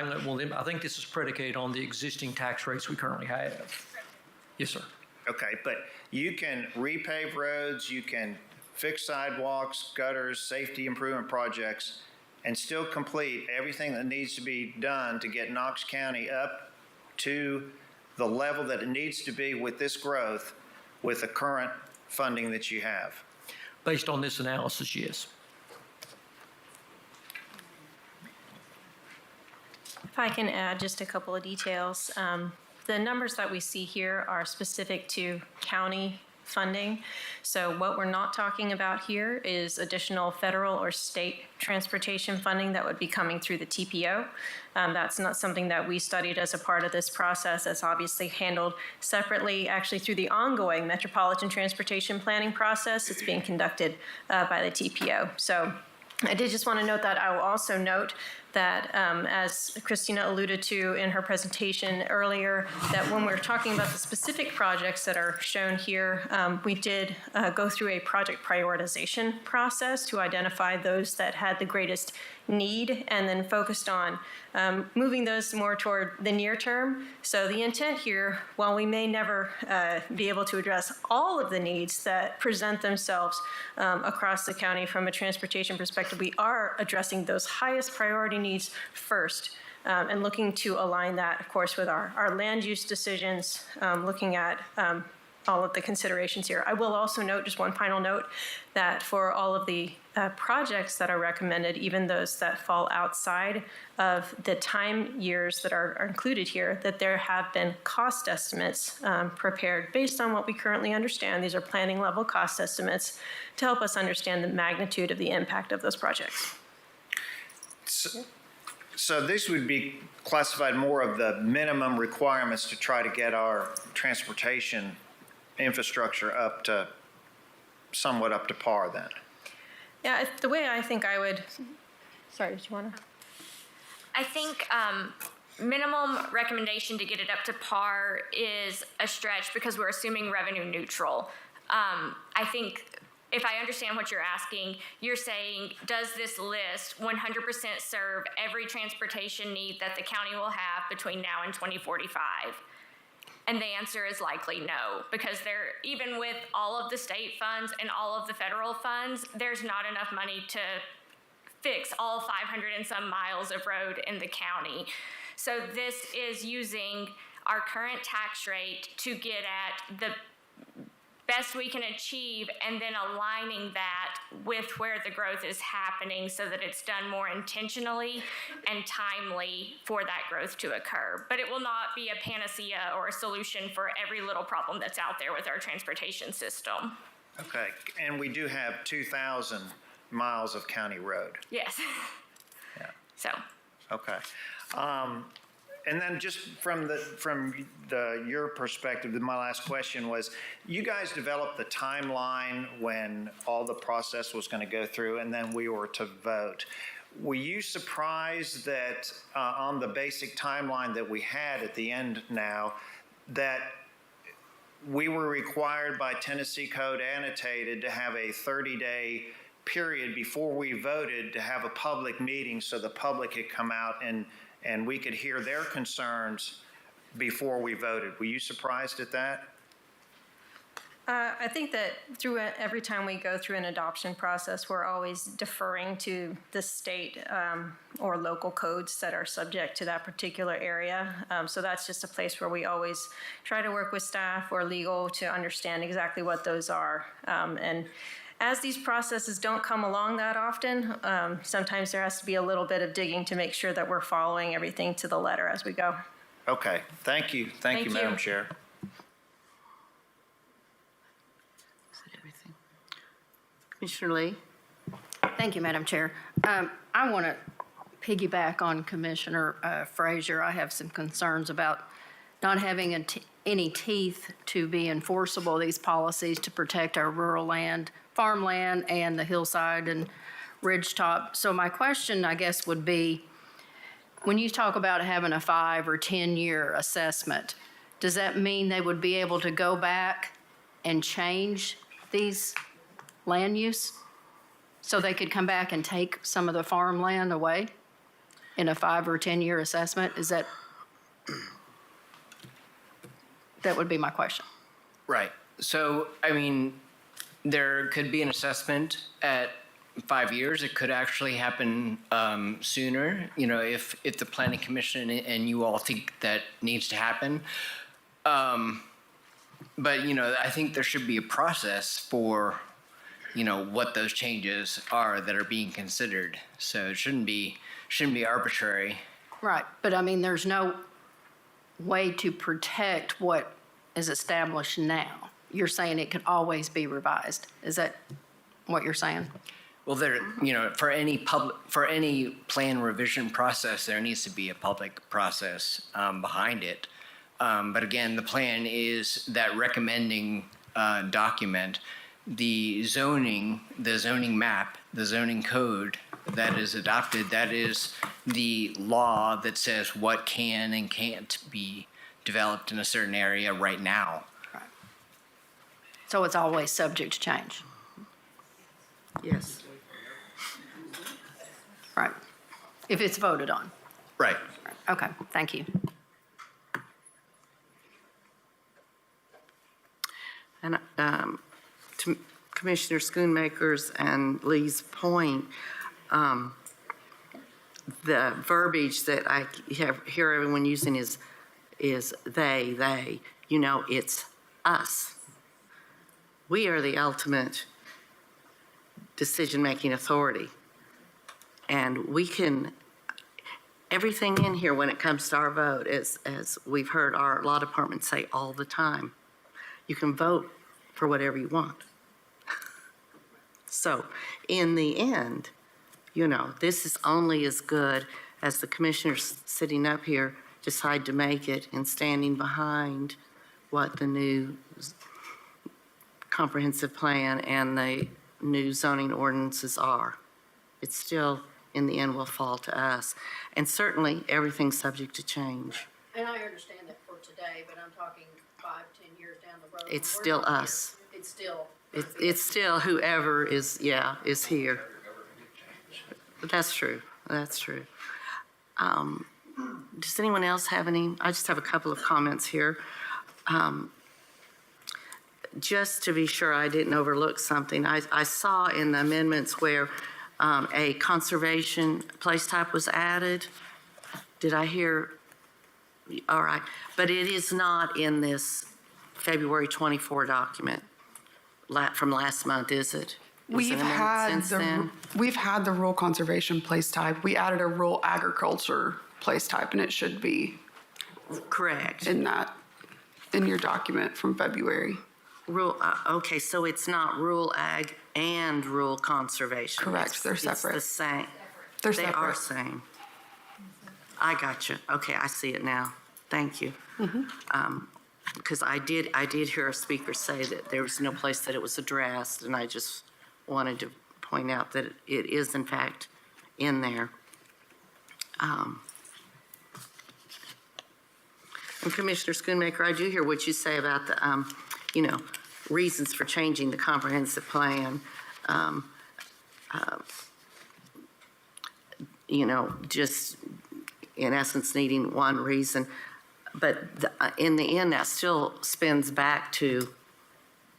I think this is predicated on the existing tax rates we currently have. Yes, sir. Okay, but you can repave roads, you can fix sidewalks, gutters, safety improvement projects, and still complete everything that needs to be done to get Knox County up to the level that it needs to be with this growth with the current funding that you have. Based on this analysis, yes. If I can add just a couple of details. The numbers that we see here are specific to county funding. So what we're not talking about here is additional federal or state transportation funding that would be coming through the TPO. That's not something that we studied as a part of this process. That's obviously handled separately, actually through the ongoing Metropolitan Transportation Planning process. It's being conducted by the TPO. So I did just want to note that I will also note that, as Christina alluded to in her presentation earlier, that when we're talking about the specific projects that are shown here, we did go through a project prioritization process to identify those that had the greatest need and then focused on moving those more toward the near term. So the intent here, while we may never be able to address all of the needs that present themselves across the county from a transportation perspective, we are addressing those highest priority needs first. And looking to align that, of course, with our land use decisions, looking at all of the considerations here. I will also note, just one final note, that for all of the projects that are recommended, even those that fall outside of the time years that are included here, that there have been cost estimates prepared based on what we currently understand. These are planning level cost estimates to help us understand the magnitude of the impact of those projects. So this would be classified more of the minimum requirements to try to get our transportation infrastructure somewhat up to par then. Yeah, the way I think I would, sorry, did you want to? I think minimum recommendation to get it up to par is a stretch because we're assuming revenue neutral. I think if I understand what you're asking, you're saying, does this list 100% serve every transportation need that the county will have between now and 2045? And the answer is likely no, because even with all of the state funds and all of the federal funds, there's not enough money to fix all 500 and some miles of road in the county. So this is using our current tax rate to get at the best we can achieve and then aligning that with where the growth is happening so that it's done more intentionally and timely for that growth to occur. But it will not be a panacea or a solution for every little problem that's out there with our transportation system. Okay, and we do have 2,000 miles of county road. Yes. Yeah. So. Okay. And then just from your perspective, my last question was, you guys developed the timeline when all the process was going to go through and then we were to vote. Were you surprised that on the basic timeline that we had at the end now, that we were required by Tennessee Code annotated to have a 30-day period before we voted to have a public meeting so the public could come out and we could hear their concerns before we voted? Were you surprised at that? I think that every time we go through an adoption process, we're always deferring to the state or local codes that are subject to that particular area. So that's just a place where we always try to work with staff or legal to understand exactly what those are. And as these processes don't come along that often, sometimes there has to be a little bit of digging to make sure that we're following everything to the letter as we go. Okay, thank you. Thank you, Madam Chair. Is that everything? Commissioner Lee? Thank you, Madam Chair. I want to piggyback on Commissioner Frazier. I have some concerns about not having any teeth to be enforceable, these policies to protect our rural land, farmland, and the hillside and ridgetop. So my question, I guess, would be, when you talk about having a 5 or 10-year assessment, does that mean they would be able to go back and change these land use? So they could come back and take some of the farmland away in a 5 or 10-year assessment? Is that would be my question. Right. So, I mean, there could be an assessment at 5 years. It could actually happen sooner, if the Planning Commission and you all think that needs to happen. But, I think there should be a process for, what those changes are that are being considered. So it shouldn't be arbitrary. Right. But, I mean, there's no way to protect what is established now. You're saying it could always be revised. Is that what you're saying? Well, for any plan revision process, there needs to be a public process behind it. But again, the plan is that recommending document. The zoning map the zoning code that is adopted. That is the law that says what can and can't be developed in a certain area right now. So it's always subject to change. Yes. Right. If it's voted on. Right. Okay, thank you. And to Commissioner Schoonmaker's and Lee's point, the verbiage that I hear everyone using is they, it's us. We are the ultimate decision-making authority. And we can, everything in here when it comes to our vote, as we've heard our law department say all the time, you can vote for whatever you want. So in the end, this is only as good as the commissioners sitting up here decide to make it and standing behind what the new comprehensive plan and the new zoning ordinances are. It's still, in the end, will fall to us. And certainly, everything's subject to change. And I understand that for today, but I'm talking 5, 10 years down the road. It's still us. It's still. It's still whoever is here. That's true. That's true. Does anyone else have any? I just have a couple of comments here. Just to be sure I didn't overlook something, I saw in the amendments where a conservation place type was added. Did I hear? All right. But it is not in this February 24 document from last month, is it? We've had the rural conservation place type. We added a rural agriculture place type, and it should be correct in your document from February. Okay, so it's not rural ag and rural conservation. Correct, they're separate. It's the same. They are same. I got you. Okay, I see it now. Thank you. Because I did hear a speaker say that there was no place that it was addressed, and I just wanted to point out that it is in fact in there. And Commissioner Schoonmaker, I do hear what you say about the, reasons for changing the comprehensive plan. Just in essence needing one reason. But in the end, that still spins back to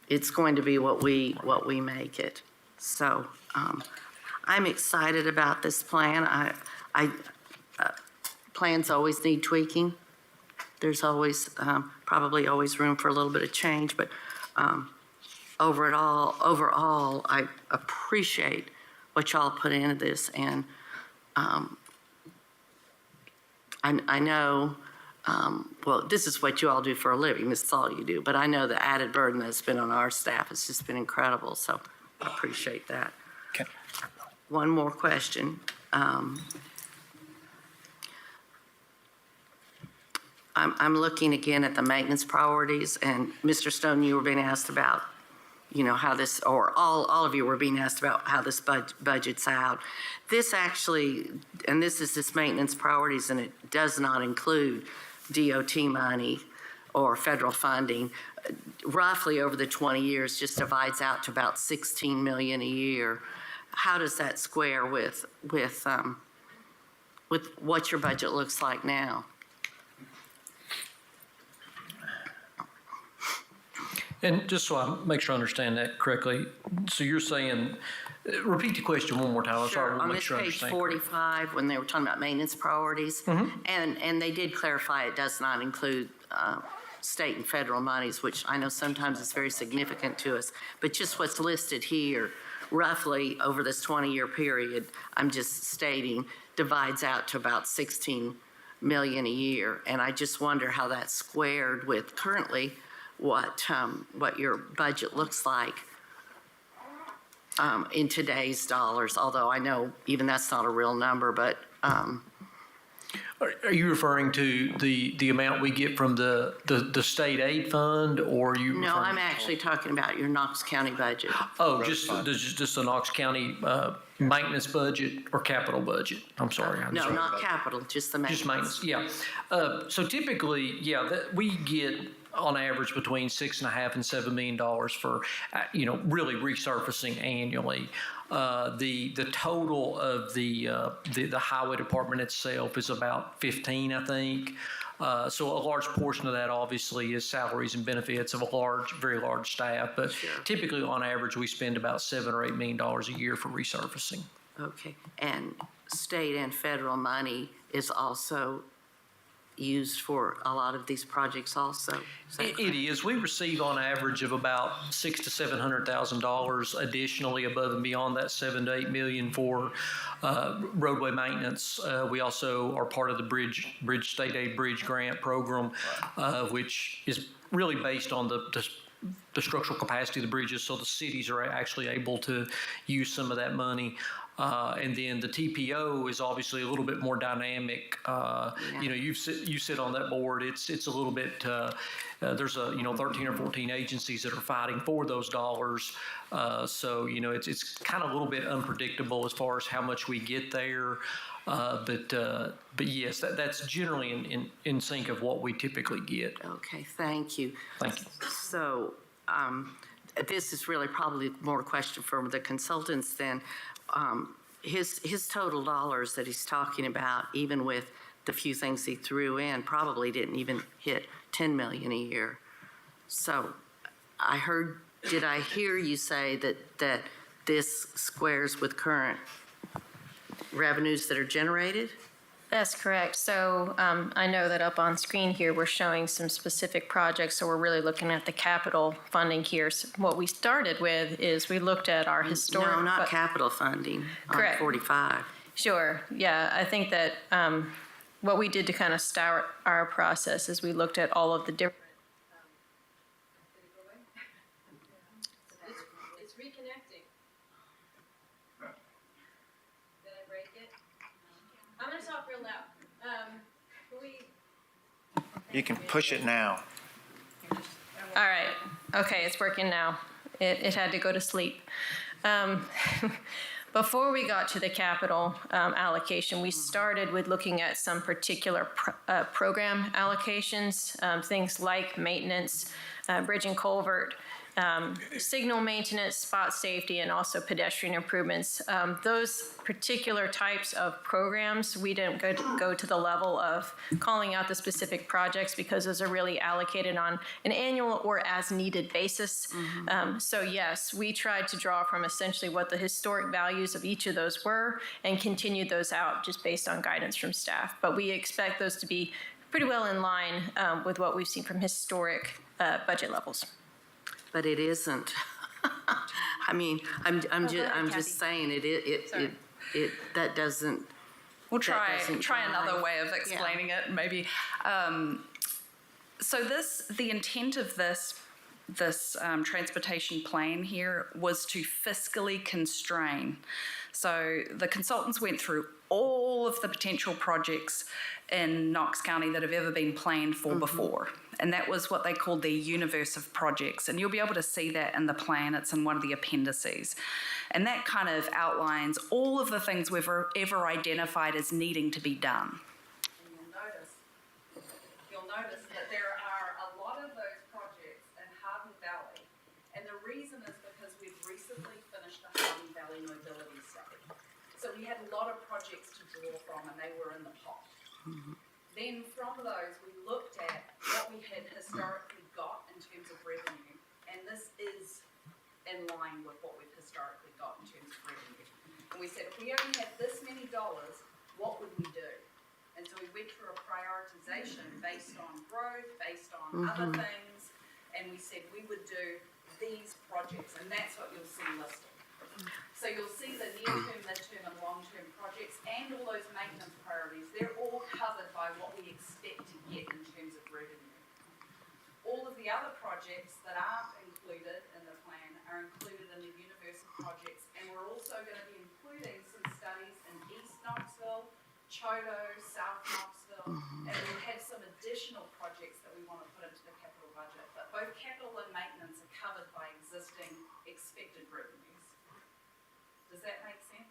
it's going to be what we make it. So I'm excited about this plan. Plans always need tweaking. There's always probably always room for a little bit of change, but overall, I appreciate what y'all put into this, and I know. Well, this is what you all do for a living. This is all you do. But I know the added burden that's been on our staff has just been incredible. So I appreciate that. Okay. One more question. I'm looking again at the maintenance priorities, and Mr. Stone, you were being asked about, how this, or all of you were being asked about how this budget's out. This actually, and this is this maintenance priorities, and it does not include DOT money or federal funding. Roughly over the 20 years, just divides out to about $16 million a year. How does that square with what your budget looks like now? And just so I make sure I understand that correctly, so you're saying, repeat the question one more time. I'm sorry, I want to make sure I On this understand. page 45, when they were talking about maintenance priorities, and they did clarify it does not include state and federal monies, which I know sometimes is very significant to us, but just what's listed here, roughly over this 20-year period, I'm just stating, divides out to about $16 million a year. And I just wonder how that's squared with currently what your budget looks like in today's dollars, although I know even that's not a real number, but Are you referring to the amount we get from the state aid fund, or are you? No, referring- I'm actually talking about your Knox County budget. Oh, just the Knox County maintenance budget or capital budget? I'm sorry. I'm No, sorry. not capital, just the maintenance. Just maintenance, yeah. So typically, we get on average between $6.5 and $7 million for, really resurfacing annually. The total of the highway department itself is about 15, I think. So a large portion of that obviously is salaries and benefits of a very large staff, but typically on average we spend about $7 or $8 million a year for resurfacing. Okay, and state and federal money is also used for a lot of these projects also? It is. We receive on average of about $600,000 to $700,000 additionally above and beyond that $7 to $8 million for roadway maintenance. We also are part of the Bridge State Aid Bridge Grant Program, which is really based on the structural capacity of the bridges, so the cities are actually able to use some of that money. And then the TPO is obviously a little bit more dynamic. You sit on that board. It's a little bit. There's 13 or 14 agencies that are fighting for those dollars. So it's kind of a little bit unpredictable as far as how much we get there. But yes, that's generally in sync of what we typically get. Okay, thank you. Thank you. So this is really probably more a question for the consultants than his total dollars that he's talking about, even with the few things he threw in, probably didn't even hit 10 million a year. So did I hear you say that this squares with current revenues that are generated? That's correct. So I know that up on screen here, we're showing some specific projects. So we're really looking at the capital funding here. So what we started with is we looked at our historic. No, not capital funding. Correct. On 45. Sure. Yeah. I think that what we did to kind of start our process is we looked at all of the different. It's reconnecting. Did I break it? I'm going to talk real loud. You can push it now. All right. Okay, it's working now. It had to go to sleep. Before we got to the capital allocation, we started with looking at some particular program allocations, things like maintenance, bridge and culvert, signal maintenance, spot safety, and also pedestrian improvements. Those particular types of programs, we didn't go to the level of calling out the specific projects because those are really allocated on an annual or as needed basis. So yes, we tried to draw from essentially what the historic values of each of those were and continued those out just based on guidance from staff. But we expect those to be pretty well in line with what we've seen from historic budget levels. But it isn't. I mean, I'm just saying that doesn't. We'll try jive. another way of explaining it, maybe. So the intent of this transportation plan here was to fiscally constrain. So the consultants went through all of the potential projects in Knox County that have ever been planned for before. And that was what they called their universe of projects. And you'll be able to see that in the plan. It's in one of the appendices. And that kind of outlines all of the things we've ever identified as needing to be done. And you'll notice that there are a lot of those projects in Hardin Valley. And the reason is because we've recently finished the Hardin Valley mobility study. So we had a lot of projects to draw from, and they were in the pot. Then from those, we looked at what we had historically got in terms of revenue, and this is in line with what we've historically got in terms of revenue. And we said, if we only had this many dollars, what would we do? And so we went through a prioritization based on growth, based on other things, and we said we would do these projects, and that's what you'll see listed. So you'll see the near-term, mid-term, and long-term projects and all those maintenance priorities. They're all covered by what we expect to get in terms of revenue. All of the other projects that aren't included in the plan are included in the universe of projects, and we're also going to be including some studies in East Knoxville, Chodo, South Knoxville, and we have some additional projects that we want to put into the capital budget. But both capital and maintenance are covered by existing expected revenues. Does that make sense?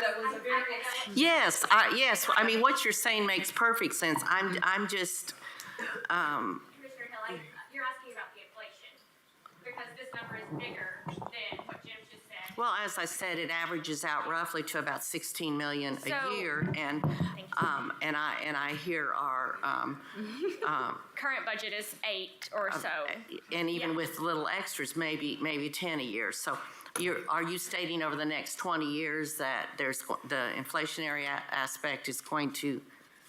That was a very Yes, yes. I mean, what you're saying makes perfect sense. I'm just, Commissioner Hill, you're asking about the inflation, because this number is bigger than what Jim just said. well, as I said, it averages out roughly to about 16 million So- a year, and I hear our Current budget is 8 or so. and even Yeah. with little extras, maybe 10 a year. So are you stating over the next 20 years that the inflationary aspect is going to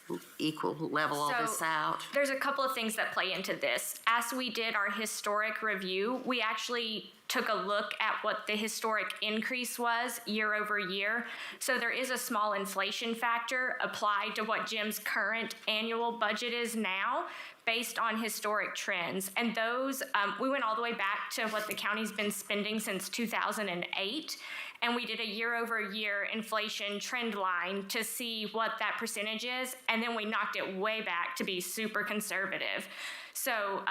level all this So, out? There's a couple of things that play into this. As we did our historic review, we actually took a look at what the historic increase was year over year. So there is a small inflation factor applied to what Jim's current annual budget is now, based on historic trends. And those, we went all the way back to what the county's been spending since 2008. And we did a year over year inflation trend line to see what that percentage is. And then we knocked it way back to be super conservative. So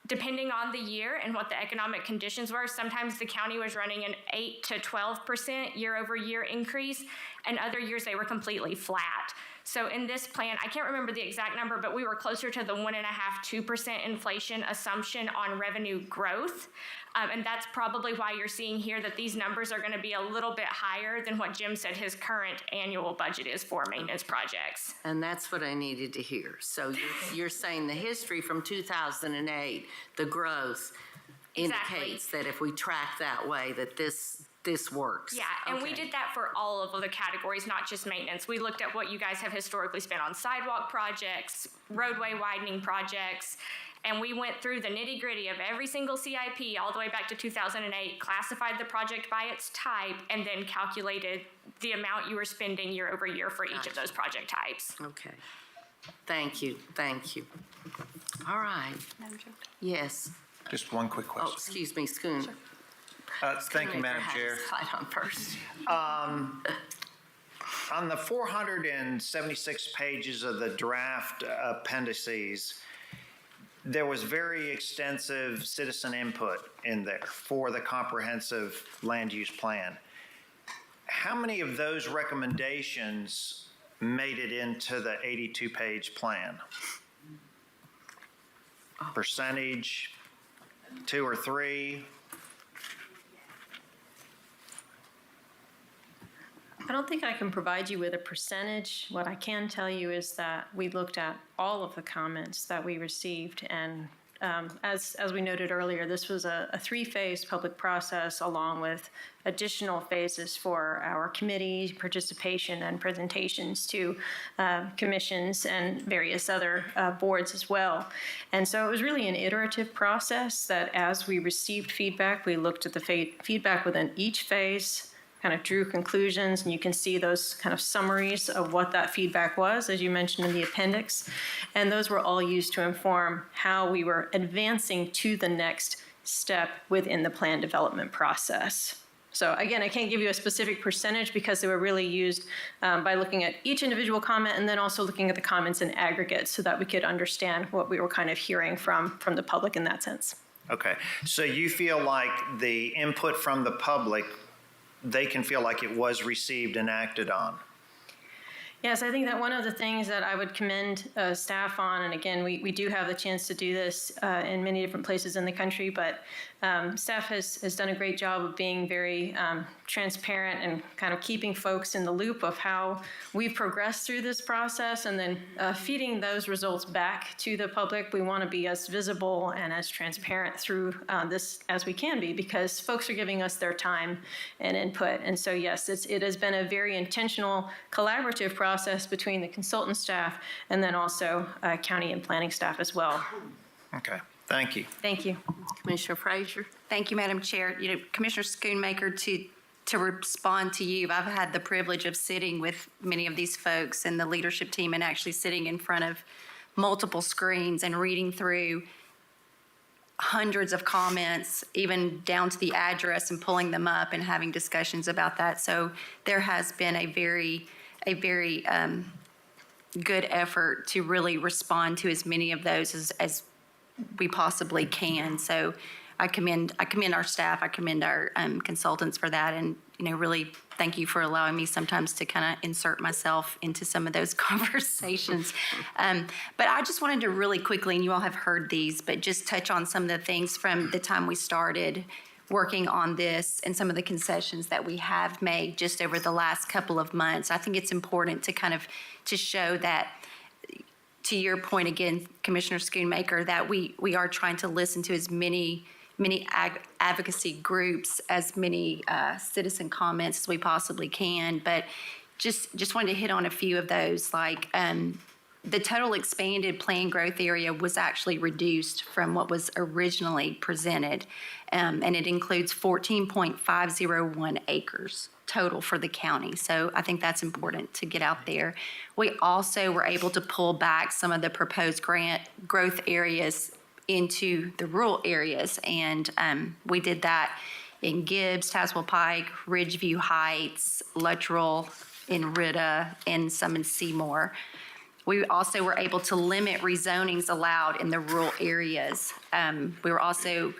depending on the year and what the economic conditions were, sometimes the county was running an 8 to 12% year over year increase, and other years they were completely flat. So in this plan, I can't remember the exact number, but we were closer to the 1.5–2% inflation assumption on revenue growth. And that's probably why you're seeing here that these numbers are going to be a little bit higher than what Jim said his current annual budget is for maintenance projects. And that's what I needed to hear. So you're saying the history from 2008, the growth indicates that if we track that way, that this works. Yeah, and we Okay. did that for all of the categories, not just maintenance. We looked at what you guys have historically spent on sidewalk projects, roadway widening projects, and we went through the nitty gritty of every single CIP all the way back to 2008, classified the project by its type, and then calculated the amount you were spending year over year for each of those project types. Okay. Thank you. All right. Yes. Just one quick Oh, question. excuse me, Schoon. Thank you, Madam Chair. Slide on first. On the 476 pages of the draft appendices, there was very extensive citizen input in there for the comprehensive land use plan. How many of those recommendations made it into the 82-page plan? Percentage, 2 or 3? I don't think I can provide you with a percentage. What I can tell you is that we looked at all of the comments that we received, and as we noted earlier, this was a 3-phase public process along with additional phases for our committee participation and presentations to commissions and various other boards as well. And so it was really an iterative process that as we received feedback, we looked at the feedback within each phase, kind of drew conclusions, and you can see those kind of summaries of what that feedback was, as you mentioned in the appendix. And those were all used to inform how we were advancing to the next step within the plan development process. So again, I can't give you a specific percentage because they were really used by looking at each individual comment and then also looking at the comments in aggregate so that we could understand what we were kind of hearing from the public in that sense. Okay, so you feel like the input from the public, they can feel like it was received and acted on? Yes, I think that one of the things that I would commend staff on, and again, we do have the chance to do this in many different places in the country, but staff has done a great job of being very transparent and kind of keeping folks in the loop of how we've progressed through this process and then feeding those results back to the public. We want to be as visible and as transparent through this as we can be because folks are giving us their time and input. And so, yes, it has been a very intentional collaborative process between the consultant staff and then also county and planning staff as well. Okay, thank you. Thank you. Commissioner Frazier? Thank you, Madam Chair. Commissioner Schoonmaker, to respond to you, I've had the privilege of sitting with many of these folks and the leadership team and actually sitting in front of multiple screens and reading through hundreds of comments, even down to the address, and pulling them up and having discussions about that. So there has been a very good effort to really respond to as many of those as we possibly can. So I commend our staff, I commend our consultants for that, and really thank you for allowing me sometimes to kind of insert myself into some of those conversations. But I just wanted to really quickly, and you all have heard these, but just touch on some of the things from the time we started working on this and some of the concessions that we have made just over the last couple of months. I think it's important to kind of to show that, to your point again, Commissioner Schoonmaker, that we are trying to listen to as many advocacy groups, as many citizen comments as we possibly can. But just wanted to hit on a few of those, like the total expanded planned growth area was actually reduced from what was originally presented, and it includes 14.501 acres total for the county. So I think that's important to get out there. We also were able to pull back some of the proposed growth areas into the rural areas, and we did that in Gibbs, Tazewell Pike, Ridgeview Heights, Luttrell, in Ritta, and some in Seymour. We also were able to limit rezonings allowed in the rural areas. We were also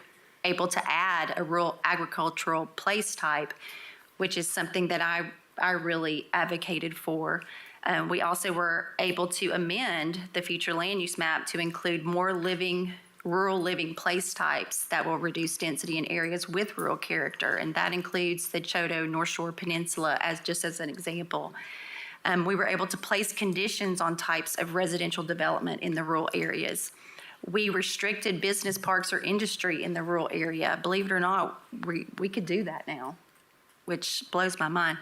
able to add a rural agricultural place type, which is something that I really advocated for. We also were able to amend the future land use map to include more rural living place types that will reduce density in areas with rural character, and that includes the Choteau North Shore Peninsula just as an example. We were able to place conditions on types of residential development in the rural areas. We restricted business parks or industry in the rural area. Believe it or not, we could do that now, which blows my mind.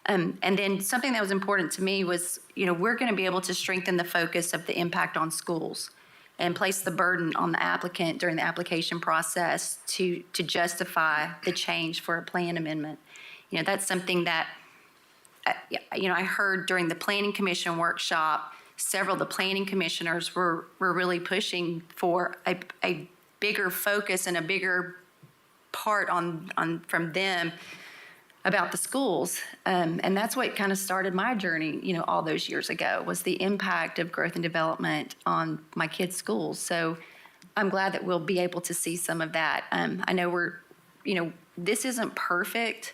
And then something that was important to me was, we're going to be able to strengthen the focus of the impact on schools and place the burden on the applicant during the application process to justify the change for a plan amendment. That's something that I heard during the Planning Commission workshop. Several of the planning commissioners were really pushing for a bigger focus and a bigger part on from them about the schools. And that's what kind of started my journey, all those years ago, was the impact of growth and development on my kids' schools. So I'm glad that we'll be able to see some of that. I know this isn't perfect.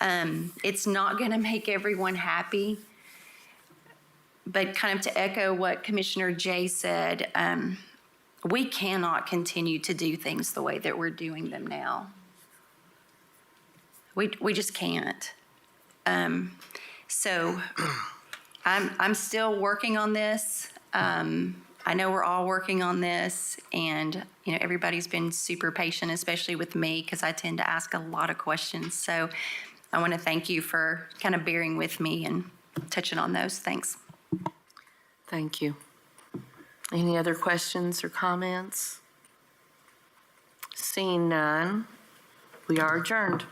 It's not going to make everyone happy. But kind of to echo what Commissioner Jay said, we cannot continue to do things the way that we're doing them now. We just can't. So I'm still working on this. I know we're all working on this, and everybody's been super patient, especially with me, because I tend to ask a lot of questions. So I want to thank you for kind of bearing with me and touching on those. Thanks. Thank you. Any other questions or comments? Seeing none, we are adjourned.